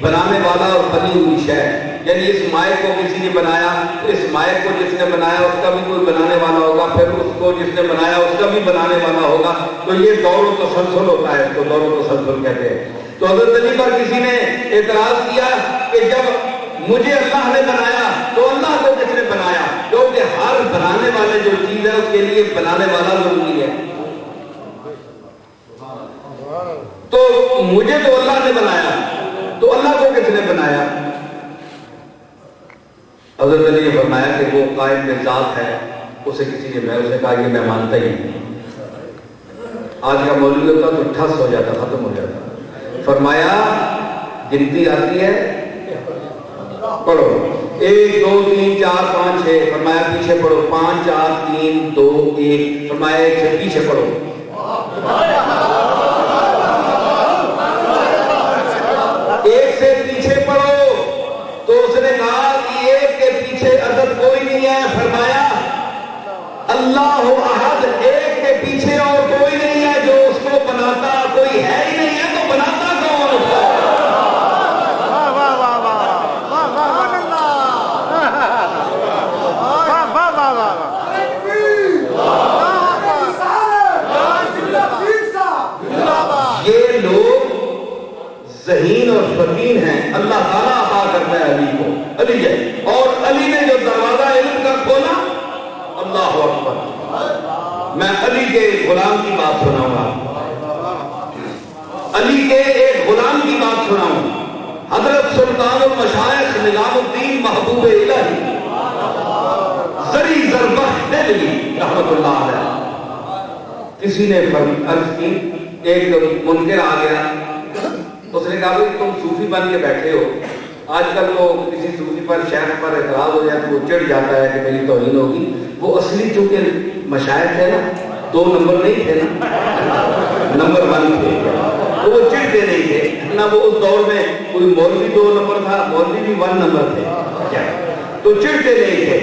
بنانے والا اور بنی ہوئی شے، یعنی اس مائع کو کسی نے بنایا، اس مائع کو جس نے بنایا اس کا بھی کوئی بنانے والا ہوگا، پھر اس کو جس نے بنایا اس کا بھی بنانے والا ہوگا، تو یہ دور و تسلسل ہوتا ہے، اس کو دور و تسلسل کہتے ہیں۔ تو حضرت علی پر کسی نے اعتراض کیا کہ جب مجھے اللہ نے بنایا تو اللہ کو کس نے بنایا؟ کیونکہ ہر بنانے والے جو چیز ہے اس کے لیے بنانے والا ضروری ہے، تو مجھے تو اللہ نے بنایا تو اللہ کو کس نے بنایا؟ حضرت علی نے فرمایا کہ وہ قائم میں ذات ہے، اسے کسی نے، میں اسے کہا کہ میں مانتا ہی نہیں۔ آج کا مولوی ہوتا تو ٹھس ہو جاتا، ختم ہو جاتا۔ فرمایا گنتی آتی ہے، پڑھو 1 2 3 4 5 6، فرمایا پیچھے پڑھو 5 4 3 2 1، فرمایا ایک سے پیچھے پڑھو، ایک سے پیچھے پڑھو۔ تو اس نے کہا کہ ایک کے پیچھے عدد کوئی نہیں ہے، فرمایا اللہ احد، ایک کے پیچھے اور کوئی نہیں ہے، جو اس کو بناتا کوئی ہے ہی نہیں ہے تو بناتا کون اس کو؟ یہ لوگ ذہین اور فطین ہیں، اللہ تعالیٰ عطا کرتا ہے علی کو، علی ہے، اور علی نے جو دروازہ علم کا کھولا، اللہ اکبر۔ میں علی کے غلام کی بات سناؤں گا، علی کے ایک غلام کی بات سناؤں۔ حضرت سلطان المشائخ نظام الدین محبوب الہی زری زربخش دہلوی رحمت اللہ علیہ، کسی نے عرض کی ایک منکر آ گیا, اس نے کہا بھائی تم صوفی بن کے بیٹھے ہو, آج کل تو کسی صوفی پر شیخ پر اعتراض ہو جائے تو وہ چڑھ جاتا ہے کہ میری توہین ہوگی. وہ اصلی چونکہ مشائخ تھے نا, 2 نمبر نہیں تھے نا, نمبر 1 تھے, تو وہ چڑھتے نہیں تھے نہ. وہ اس دور میں کوئی مولوی 2 نمبر تھا, مولوی بھی 1 نمبر تھے, تو چڑھتے نہیں تھے.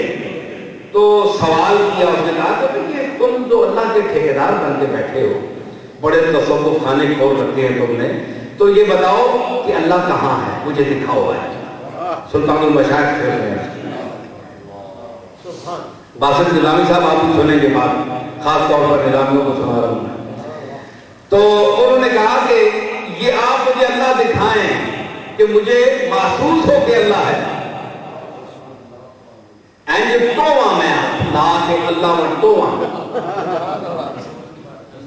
تو سوال کیا, اس نے کہا کہ تم تو اللہ کے ٹھیکیدار بن کے بیٹھے ہو, بڑے تصوف خانے کھول رکھے ہیں تم نے, تو یہ بتاؤ کہ اللہ کہاں ہے, مجھے دکھا ہوا ہے. سلطان المشائخ تھے باسط نظامی صاحب, آپ بھی سنیں گے بات, خاص طور پر نظامیوں کو سنا رہا ہوں. تو انہوں نے کہا کہ یہ آپ مجھے اللہ دکھائیں کہ مجھے محسوس ہو کہ اللہ ہے. میں لا کے اللہ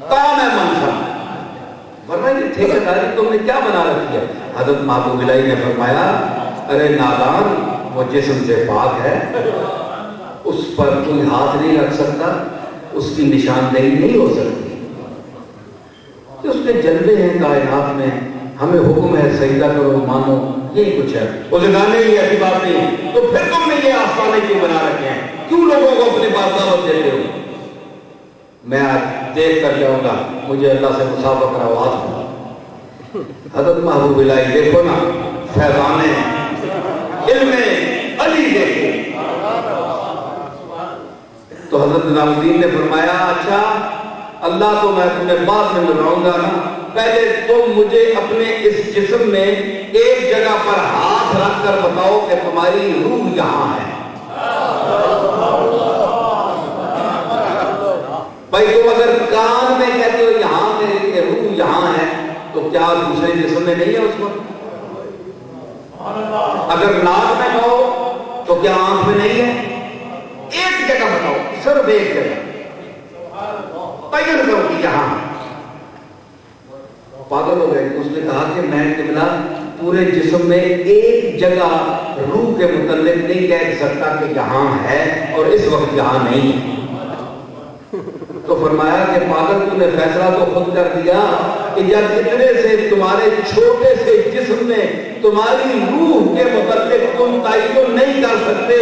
کام ہے منصب, ورنہ یہ ٹھیکیداری تم نے کیا بنا رکھی ہے. حضرت محبوب الہی نے فرمایا ارے نادان, وہ جسم سے پاک ہے, اس پر کوئی ہاتھ نہیں رکھ سکتا, اس کی نشاندہی نہیں ہو سکتی. کہ اس کے جلوے ہیں کائنات میں, ہمیں حکم ہے سجدہ کرو مانو, یہی کچھ ہے. وہ زندانے کی ایسی بات نہیں, تو پھر تم نے یہ آستانے کیوں بنا رکھے ہیں, کیوں لوگوں کو اپنی بات دعوت دیتے ہو. میں آج دیکھ کر جاؤں گا, مجھے اللہ سے مسافہ کر آواز ہوں. حضرت محبوب الہی دیکھو نا, فیضان علم علی دیکھو. تو حضرت نظام الدین نے فرمایا اچھا اللہ تو میں تمہیں بعد میں ملاؤں گا نا, پہلے تم مجھے اپنے اس جسم میں ایک جگہ پر ہاتھ رکھ کر بتاؤ کہ تمہاری روح یہاں ہے. بھائی تم اگر کان میں کہتے ہو یہاں میری روح یہاں ہے, تو کیا دوسرے جسم میں نہیں ہے اس وقت؟ اگر ناک میں کہو تو کیا آنکھ میں نہیں ہے؟ ایک جگہ بتاؤ, صرف ایک جگہ تعین کرو کہ یہاں. پاگل ہو گئے. اس نے کہا کہ میں قبلہ پورے جسم میں ایک جگہ روح کے متعلق نہیں کہہ سکتا کہ یہاں ہے اور اس وقت یہاں نہیں ہے. تو فرمایا کہ پاگل تم نے فیصلہ تو خود کر دیا کہ جب اتنے سے تمہارے چھوٹے سے جسم میں تمہاری روح کے متعلق تم تعین نہیں کر سکتے,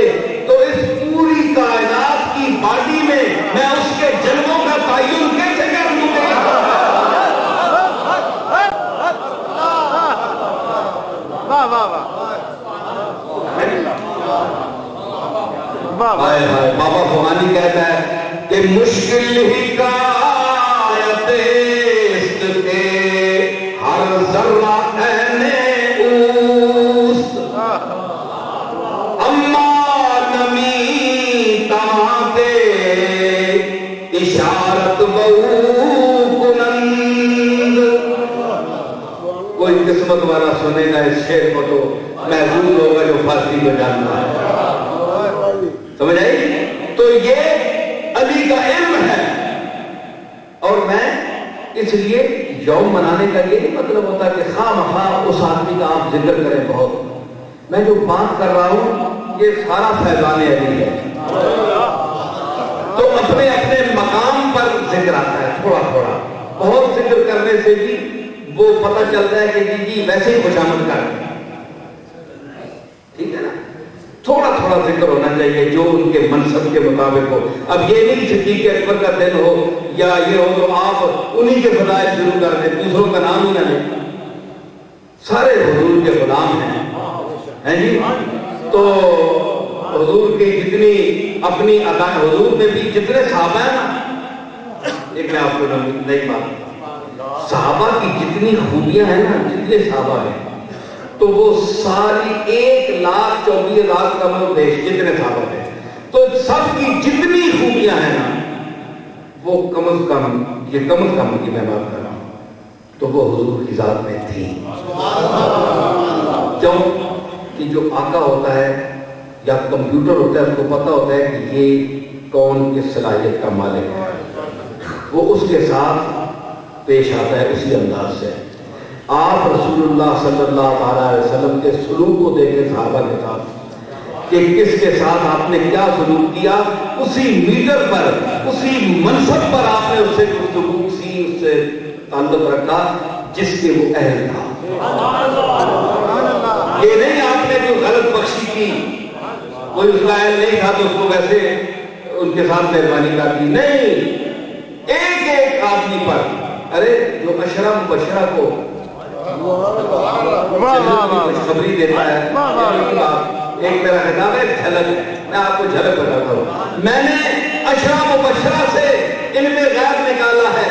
تو اس پوری کائنات کی باڈی میں اس کے جلووں کا تعین کیسے کر دوں گا. بابا فغانی کہتا ہے کہ مشکل حکایت است کے ہر ذرہ عین اوست, اما نمی تماتے اشارت بہو کنند. کوئی قسمت والا سنے گا اس شعر کو تو محظوظ ہوگا جو فارسی کو جانتا ہے. سمجھ آئی؟ تو یہ علی کا علم ہے. اور میں اس لیے یوم منانے کا یہ نہیں مطلب ہوتا کہ خواہ مخواہ اس آدمی کا آپ ذکر کریں بہت. میں جو بات کر رہا ہوں یہ سارا فیضان علی ہے, تو اپنے اپنے مقام پر ذکر آتا ہے تھوڑا تھوڑا. بہت ذکر کرنے سے بھی وہ پتہ چلتا ہے کہ جی ویسے ہی خوشامد کر, ٹھیک ہے نا. تھوڑا تھوڑا ذکر ہونا چاہیے جو ان کے منصب کے مطابق ہو. اب یہ نہیں صدیق اکبر کا دن ہو یا یہ ہو تو آپ انہی کے فضائل شروع کر دیں, دوسروں کا نام ہی نہ لیں. سارے حضور کے غلام ہیں جی. تو حضور کی جتنی اپنی عطا, حضور میں بھی جتنے صحابہ ہیں نا, ایک میں آپ کو نئی بات, صحابہ کی جتنی خوبیاں ہیں نا, جتنے صحابہ ہیں تو وہ ساری 1,24,000 کم و بیش جتنے صحابہ ہیں, تو سب کی جتنی خوبیاں ہیں نا وہ کم از کم, یہ کم از کم کی میں بات کر رہا ہوں, تو وہ حضور کی ذات میں تھی. کیوں کہ جو آقا ہوتا ہے یا کمپیوٹر ہوتا ہے اس کو پتہ ہوتا ہے کہ یہ کون کس صلاحیت کا مالک ہے, وہ اس کے ساتھ پیش آتا ہے اسی انداز سے. آپ رسول اللہ صلی اللہ علیہ وسلم کے سلوک کو دیکھیں صحابہ کے ساتھ کہ کس کے ساتھ آپ نے کیا سلوک کیا, اسی میٹر پر اسی منصب پر آپ نے اس سے گفتگو سی, اس سے تعلق رکھا جس کے وہ اہل تھا. یہ نہیں آپ نے کوئی غلط بخشی کی, کوئی اس کا اہل نہیں تھا تو اس کو ویسے ان کے ساتھ مہربانی کر دی, نہیں, ایک ایک آدمی پر. ارے جو اشرا مبشرہ کو خوشخبری دیتا ہے, ایک میرا خطاب ہے جھلک, میں آپ کو جھلک بتاتا ہوں. میں نے اشرا مبشرہ سے علم غیب نکالا ہے.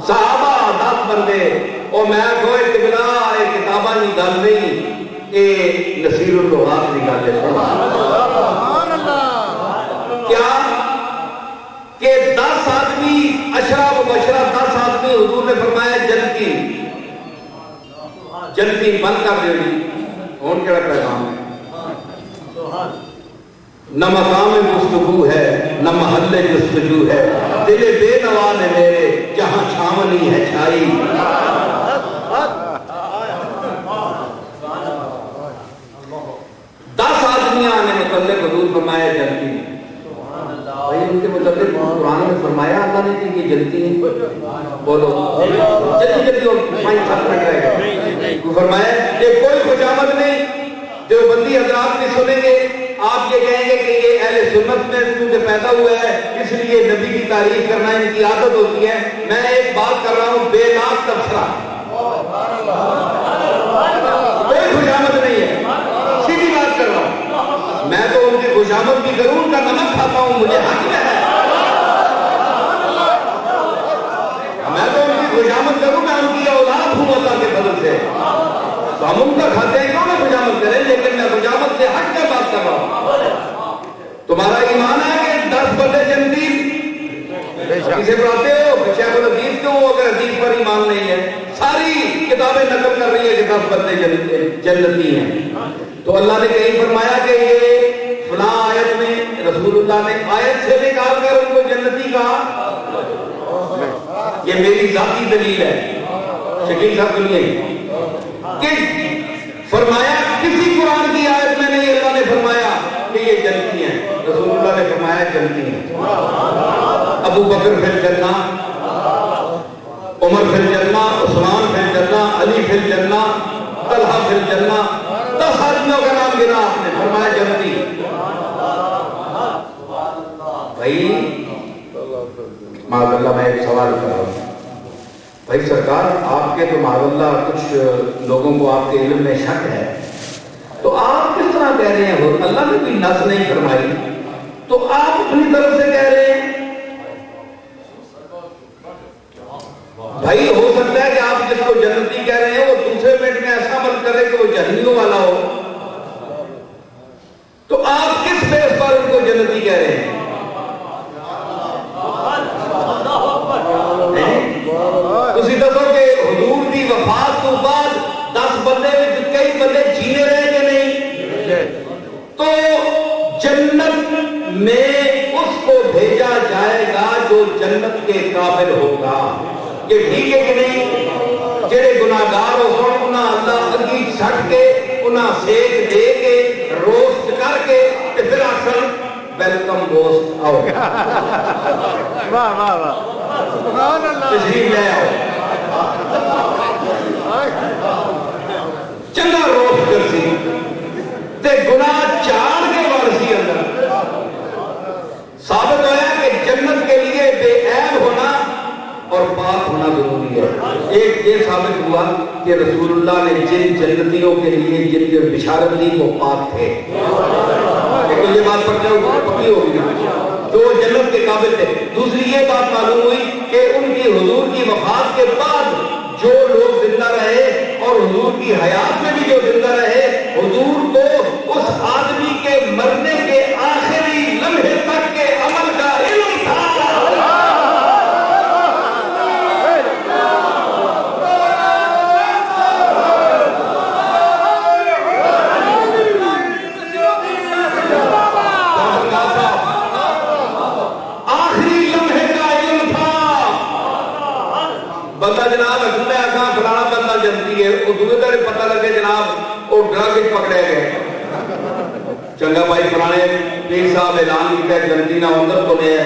صحابہ دس بندے اور میں کوئی قبلہ ایک کتابہ نہیں گل نہیں, اے نصیر اللغات نکالے. کیا کہ 10 آدمی اشرا مبشرہ, 10 آدمی حضور نے فرمایا جنتی جنتی بند کر دے. کون کہڑا پیغام ہے؟ نہ مقام گفتگو ہے نہ محل جستجو ہے, دل بے نوا نے میرے جہاں چھاونی ہے چھائی. دس آدمیاں نے متعلق حضور فرمایا جنتی. بھائی ان کے متعلق قرآن میں فرمایا اللہ نے کہ یہ جنتی ہیں, بولو جلدی جلدی, اور 5-7 منٹ رہ گئے. فرمایا یہ کوئی خوشامد نہیں, دیوبندی حضرات بھی سنیں گے, آپ یہ کہیں گے کہ یہ اہل سنت میں کیونکہ پیدا ہوا ہے اس لیے نبی کی تعریف کرنا ان کی عادت ہوتی ہے. میں ایک بات کر رہا ہوں, بے ناز تبصرہ, کوئی خوشامد نہیں ہے, سیدھی بات کر رہا ہوں. میں تو ان کی خوشامد بھی کروں, ان کا نمک کھاتا ہوں, مجھے حق میں ہے. میں تو ان کی خوشامد کروں, میں ان کی اولاد ہوں اللہ کے فضل سے. تو ہم ان کا کھاتے ہیں, کیوں نہ خوشامد کریں, لیکن میں خوشامد سے ہٹ کر بات کر رہا ہوں. تمہارا ایمان ہے کہ 10 بندے جنتی کسے پڑھاتے ہو, شیخ الحدیث کیوں ہو اگر حدیث پر ایمان نہیں ہے؟ ساری کتابیں نقل کر رہی ہے کہ 10 بندے جنتی ہیں. تو اللہ نے کہیں فرمایا کہ یہ فلاں آیت میں رسول اللہ نے آیت سے نکال کر ان کو جنتی کہا. یہ میری ذاتی دلیل ہے, شکیل صاحب سنیے کہ فرمایا کسی قرآن کی آیت میں نہیں اللہ نے فرمایا کہ یہ جنتی ہیں, رسول اللہ نے فرمایا جنتی ہیں. ابو بکر فی الجنہ, عمر فی الجنہ, عثمان فی الجنہ, علی فی الجنہ, طلحہ فی الجنہ, 10 آدمیوں کا نام گنا آپ نے, فرمایا جنتی. بھائی معاذ اللہ میں ایک سوال کر رہا ہوں, بھائی سرکار آپ کے تو معاذ اللہ کچھ لوگوں کو آپ کے علم میں شک ہے, تو آپ کس طرح کہہ رہے ہیں اللہ نے کوئی نص نہیں فرمائی تو آپ اپنی طرف سے کہہ رہے ہیں؟ بھائی ہو سکتا ہے کہ آپ جس کو جنتی کہہ رہے ہیں وہ دوسرے منٹ میں ایسا عمل کرے کہ وہ جہنمیوں والا ہو, تو آپ کس بیس پر ان کو جنتی کہہ رہے ہیں؟ تسی دسو کہ حضور دی وفات تو بعد 10 بندے میں کئی بندے جینے رہے کہ نہیں؟ تو جنت میں اس کو بھیجا جائے گا جو جنت کے قابل ہوگا. یہ ٹھیک ہے کہ نہیں؟ جڑے گناہگار ہو سن انہاں اللہ اگی سٹ کے انہاں سیک دے کے روسٹ کر کے پھر آسن ویلکم دوست آؤ, واہ واہ واہ, سبحان اللہ, تشریف لے آؤ, چنگا روسٹ کر سی تے گناہ چاڑ کے ورسی اندر. ثابت ہوا کہ جنت کے لیے بے عیب ہونا اور پاک ہونا ضروری ہے. ایک یہ ثابت ہوا کہ رسول اللہ نے جن جنتیوں کے لیے جن کی بشارت دی وہ پاک تھے. تو یہ بات پکی ہوگی تو وہ جنت کے قابل تھے. دوسری یہ بات معلوم ہوئی کہ ان کی حضور کی وفات کے بعد جو لوگ زندہ رہے اور حضور کی حیات میں بھی جو زندہ رہے, حضور کو اس آدمی کے مرنے کے آخری لمحے تک کے عمل کا علم تھا. بندہ جناب حکم آخا فلانا بندہ جنتی ہے, وہ دوسرے طرح پتہ لگے جناب وہ ڈرگ پکڑے گئے, چنگا بھائی فلانے پیر صاحب اعلان کیا جنتی نہ اندر بنے ہے,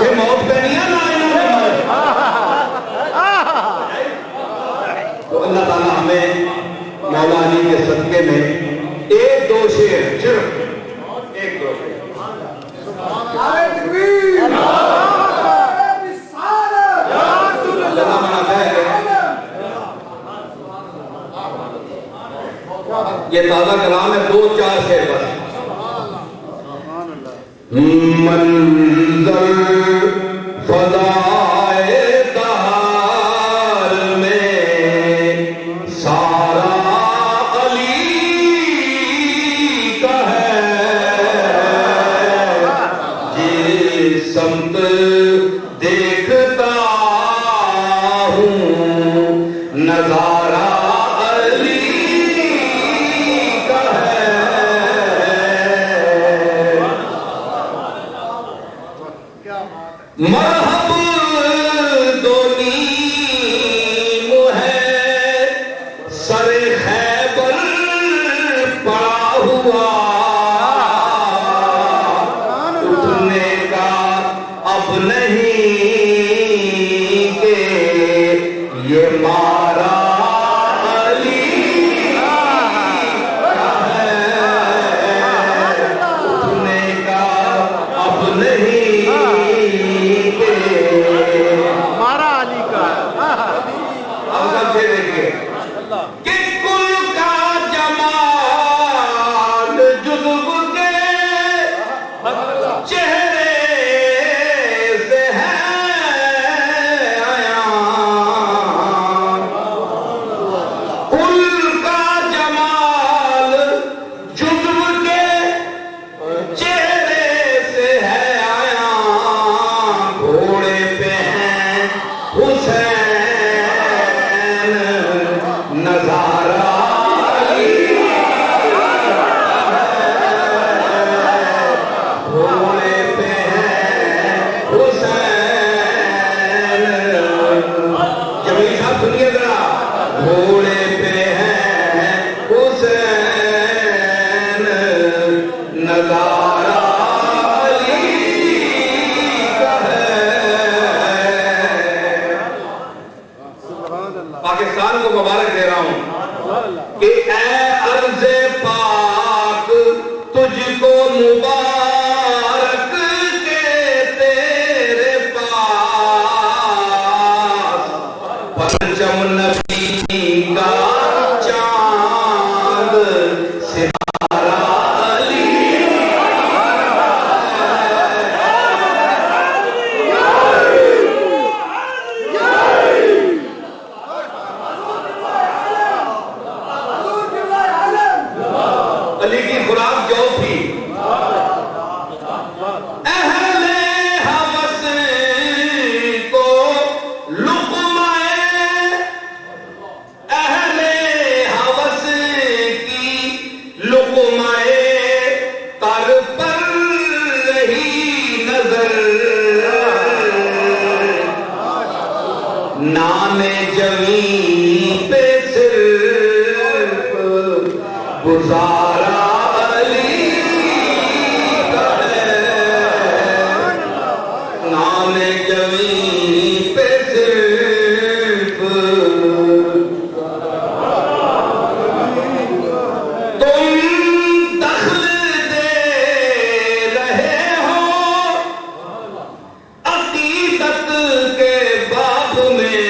یہ موت پہ نہیں ہے نائنہ میں موت. تو اللہ تعالیٰ ہمیں مولا علی کے صدقے میں ایک دو شعر صرف ایک دو شعر اللہ مناتا ہے یہ تازہ کلام ہے دو چار شعر بس. منظر فضائے دار میں سارا علی کا ہے جس سمت دیکھتا ہوں نظارہ مرحب دو نیم ہے سر خیبر پڑا ہوا اٹھنے کا اب نہیں کہ یہ مارا علی کا ہے اٹھنے کا اب نہیں کہ کل کا جمال جذب کے چہرے سے ہے عیاں کل کا جمال جذب کے چہرے سے ہے عیاں گھوڑے پہ ہیں حسین نظارہ علی گھوڑے پہ ہے حسین جمیل صاحب سنیے ذرا گھوڑے پہ ہے حسین نظارہ علی کا ہے. پاکستان کو مبارک دے رہا ہوں کہ اے عرض پاک تجھ کو مبارک کہ تیرے پاس پرچم نبی کا چاند ستارہ علی علی کی خوراک جو تھی اہل حوث کو لقمہ اہل حوث کی لقمہ تر پر رہی نظر نام جمی پہ صرف گزارا علی کا ہے نام جمی پہ صرف تم دخل دے رہے ہو عقیدت کے باب میں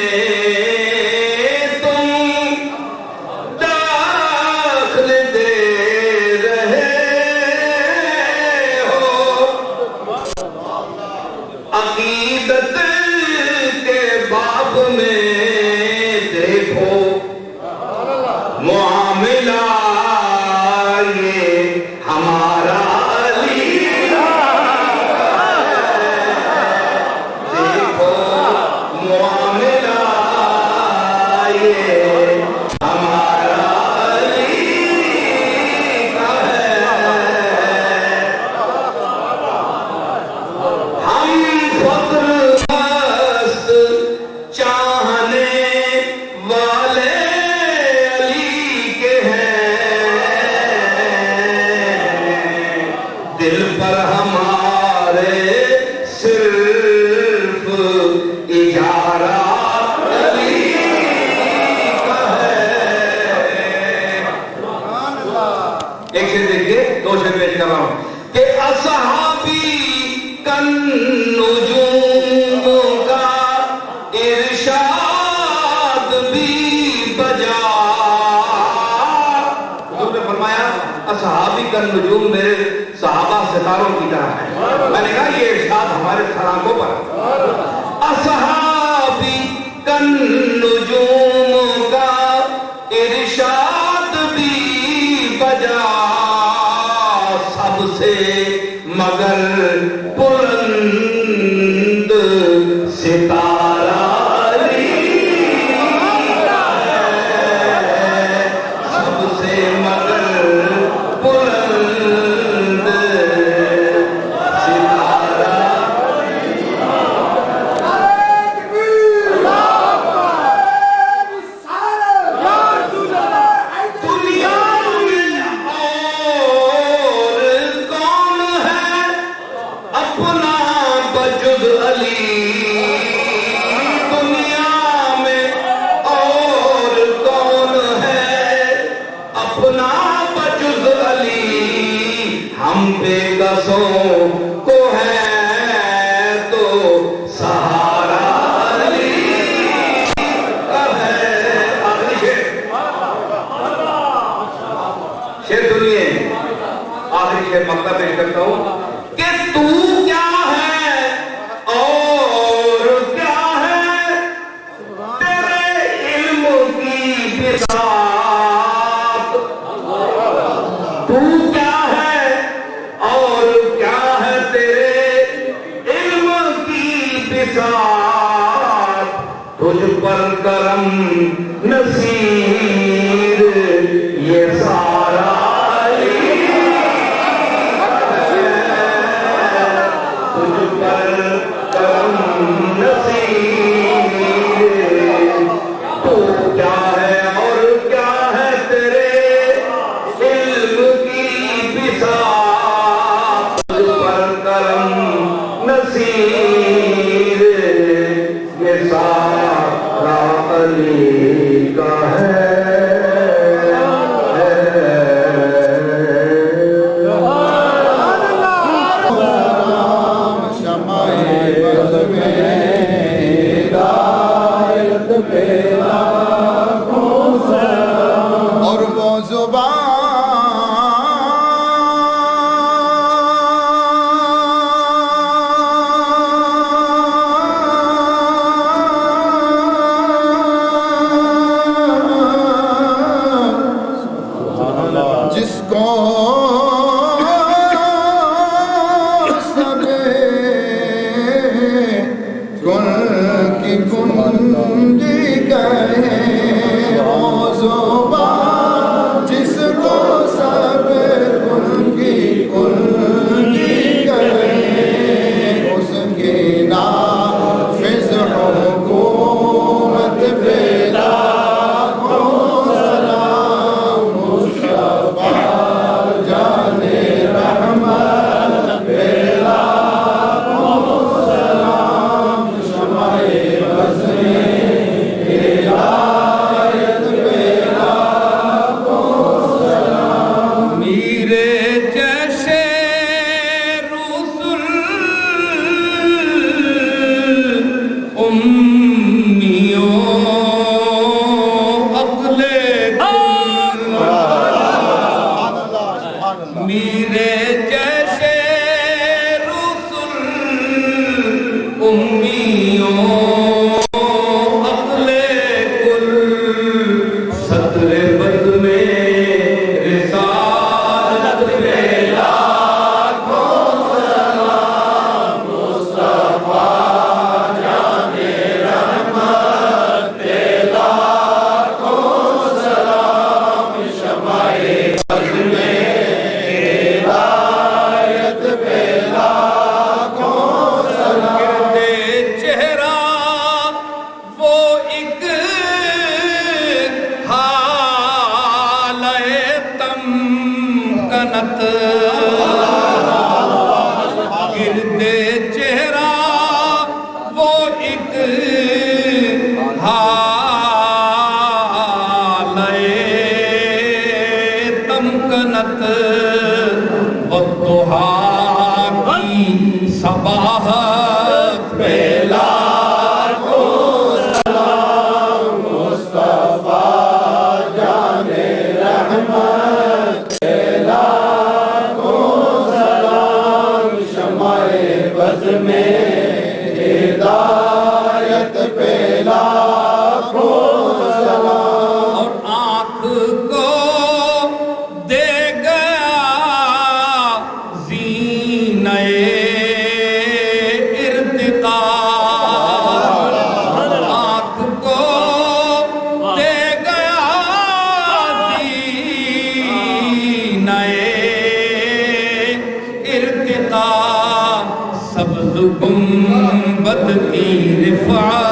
عقیدت کے باب میں دیکھو معاملہ یہ ہمارا علی دیکھو معاملہ یہ ہمارا علی کا ہے. ہم فخر مست چاہنے والے علی کے ہیں دل پر ہمارے صرف کر رہا ہوں کہ اصحابی کن نجوم کا ارشاد بھی بجا. حضور نے فرمایا اصحابی کن نجوم میرے صحابہ ستاروں کی طرح ہے. میں نے کہا یہ ارشاد ہمارے سرانگوں پر. اصحابی کن نجوم کا ارشاد بھی بجا سب سے مگر بلند ستارہ علی ہے. سب سے مگر بلند ستارہ. دنیا میں اور کون ہے اپنا بجز علی. دنیا میں اور کون ہے اپنا بجز علی. ہم بے کسوں کو ہے تو سہارا علی ہے. آخری شعر سنیے. آخری شعر مکہ پیش کرتا ہوں کہ تو کیا ہے اور کیا ہے تیرے علم کی بساط. تو کیا ہے اور کیا ہے تیرے علم کی بساط. تجھ پر کرم نصیر یہ سارا علی ہے. تجھ پر کرم نصیر. تو کیا ہے اور کیا ہے تیرے علم کی بساط. تجھ پر کرم نصیر یہ سارا علی کا ہے. والضحا کی صباحت پہ گنبد کی رفعت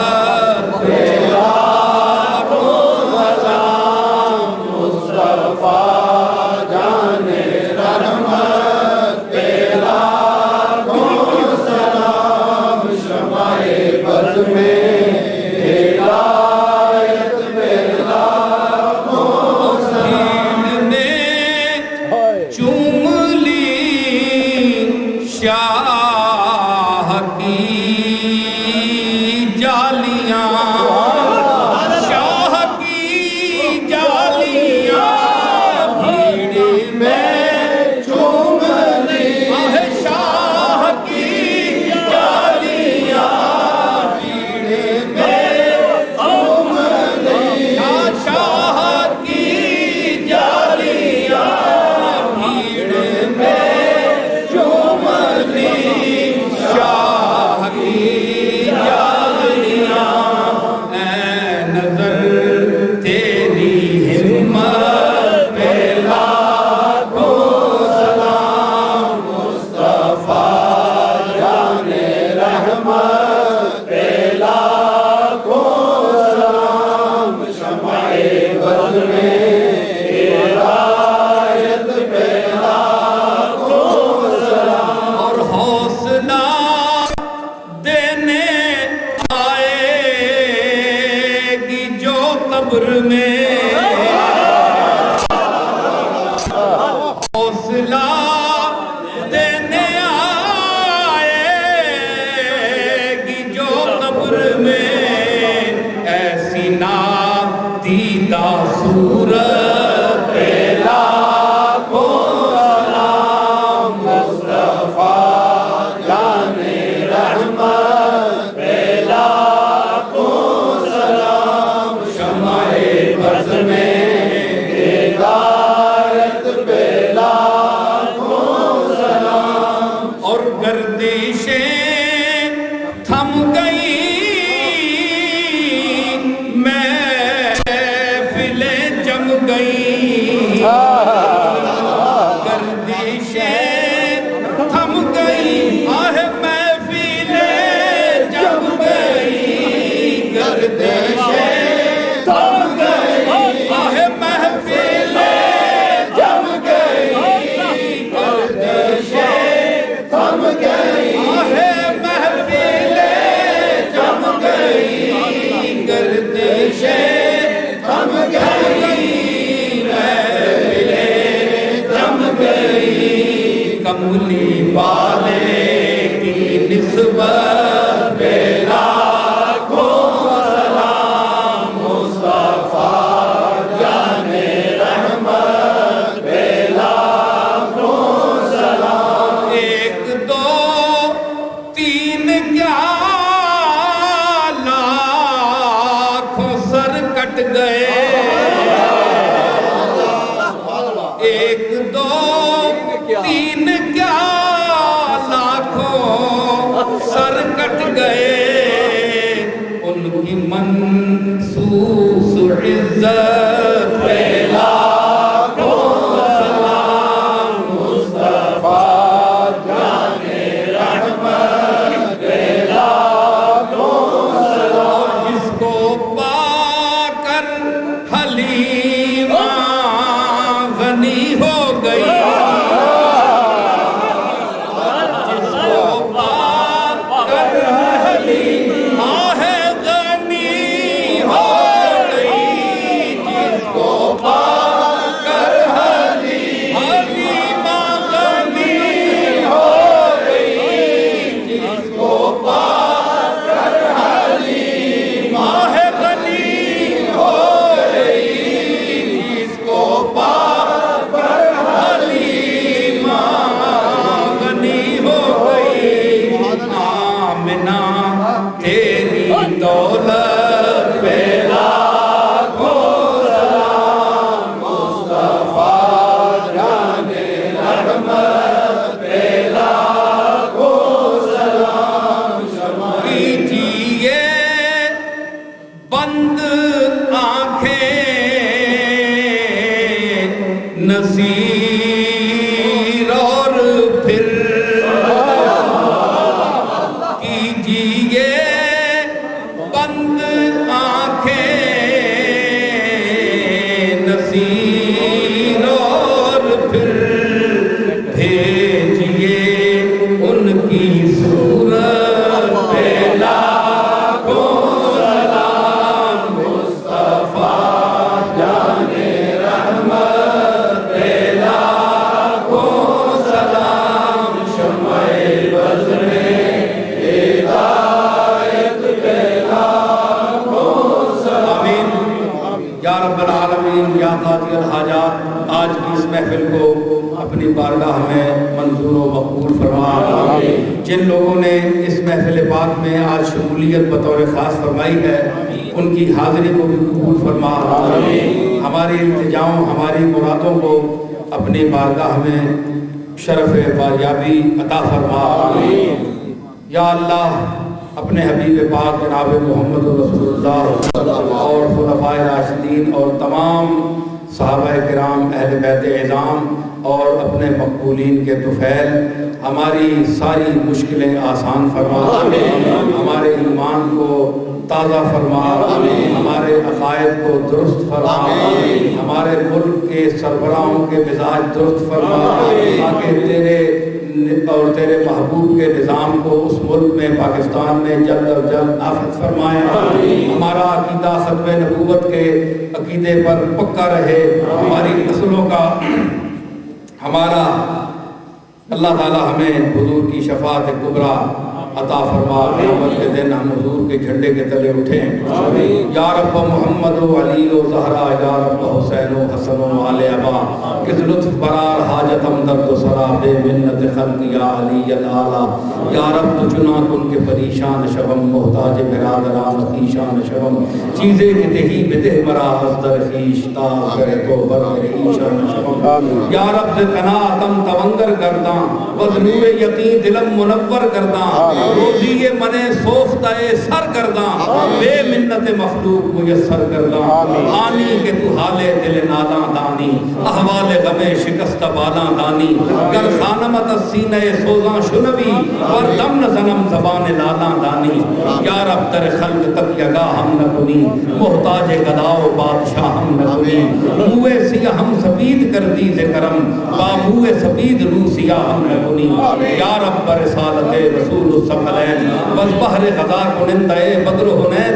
کملی والے کی نسبت پہ لاکھوں سلام مصطفیٰ جان رحمت پہ لاکھوں سلام ایک دو تین کیا لاکھوں سر کٹ گئے ایک دو تین کیا لاکھوں سر کٹ فرما. جن لوگوں نے اس محفل پاک میں آج شمولیت بطور خاص فرمائی ہے ان کی حاضری کو بھی قبول فرما. ہماری التجاؤں ہماری مرادوں کو اپنی بارگاہ میں شرف باریابی عطا فرما. یا اللہ اپنے حبیب پاک جناب محمد رسول اللہ اور خلفائے راشدین اور تمام صحابہ کرام اہل بیت اعظام اور اپنے مقبولین کے طفیل ہماری ساری مشکلیں آسان فرما. ہمارے ایمان کو تازہ فرما. ہمارے عقائد کو درست فرما. ہمارے ملک کے سربراہوں کے مزاج درست فرما تاکہ تیرے اور تیرے محبوب کے نظام کو اس ملک میں پاکستان میں جلد اور جلد نافذ فرمائے. ہمارا عقیدہ ختم نبوت کے عقیدے پر پکا رہے. ہماری نسلوں کا ہمارا اللہ تعالی ہمیں حضور کی شفاعت کبریٰ عطا فرما. قیامت کے دن ہم حضور کے جھنڈے کے تلے اٹھیں. یا رب محمد و علی و زہرا یا رب حسین و حسن و آل ابا کس لطف برار حاجت درد و سرا بے منت خلق یا علی الاعلیٰ. یا رب تو چنا کن کے پریشان شبم محتاج برادران خیشان شبم چیزیں کہ دہی بدہ مرا حضر خیش تا کرے تو بر ایشان شبم. یا رب قناعتم تونگر کرداں وزنور یقین دلم منور کرداں روزی یہ منے سوختہ سر کرداں بے منت مخلوق میسر کرداں. آنی کہ تو حالے دل ناداں دانی احوال غم شکست بالاں دانی گر خانمت سینہ سوزاں شنوی ور دم نزنم زبان لالاں دانی. یا رب در خلق تک یگا ہم نہ کنی محتاج گداؤ بادشاہ ہم نہ کنی. موے سیاہ ہم سپید کر دی کرم با موے سپید رو سیاہ ہم نہ کنی. یا رب برسالت رسول الثقلین بس بحر غذا کنندہ بدر حنین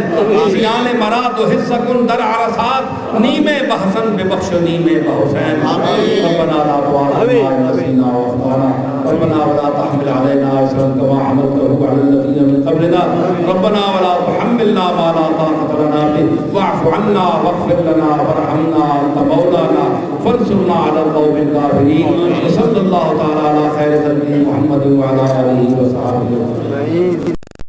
سیان مراد و حصہ کن در عرصات نیمے بحسن ببخش نیمے بحسین. ربنا لا تؤاخذنا نسینا واخطانا ربنا ولا تحمل علينا إصرا كما حملته على الذين من قبلنا ربنا ولا تحملنا ما لا طاقة لنا به واعف عنا واغفر لنا وارحمنا أنت مولانا فانصرنا على القوم الكافرين. وصلى الله تعالى على خير خلقه محمد وعلى آله وصحبه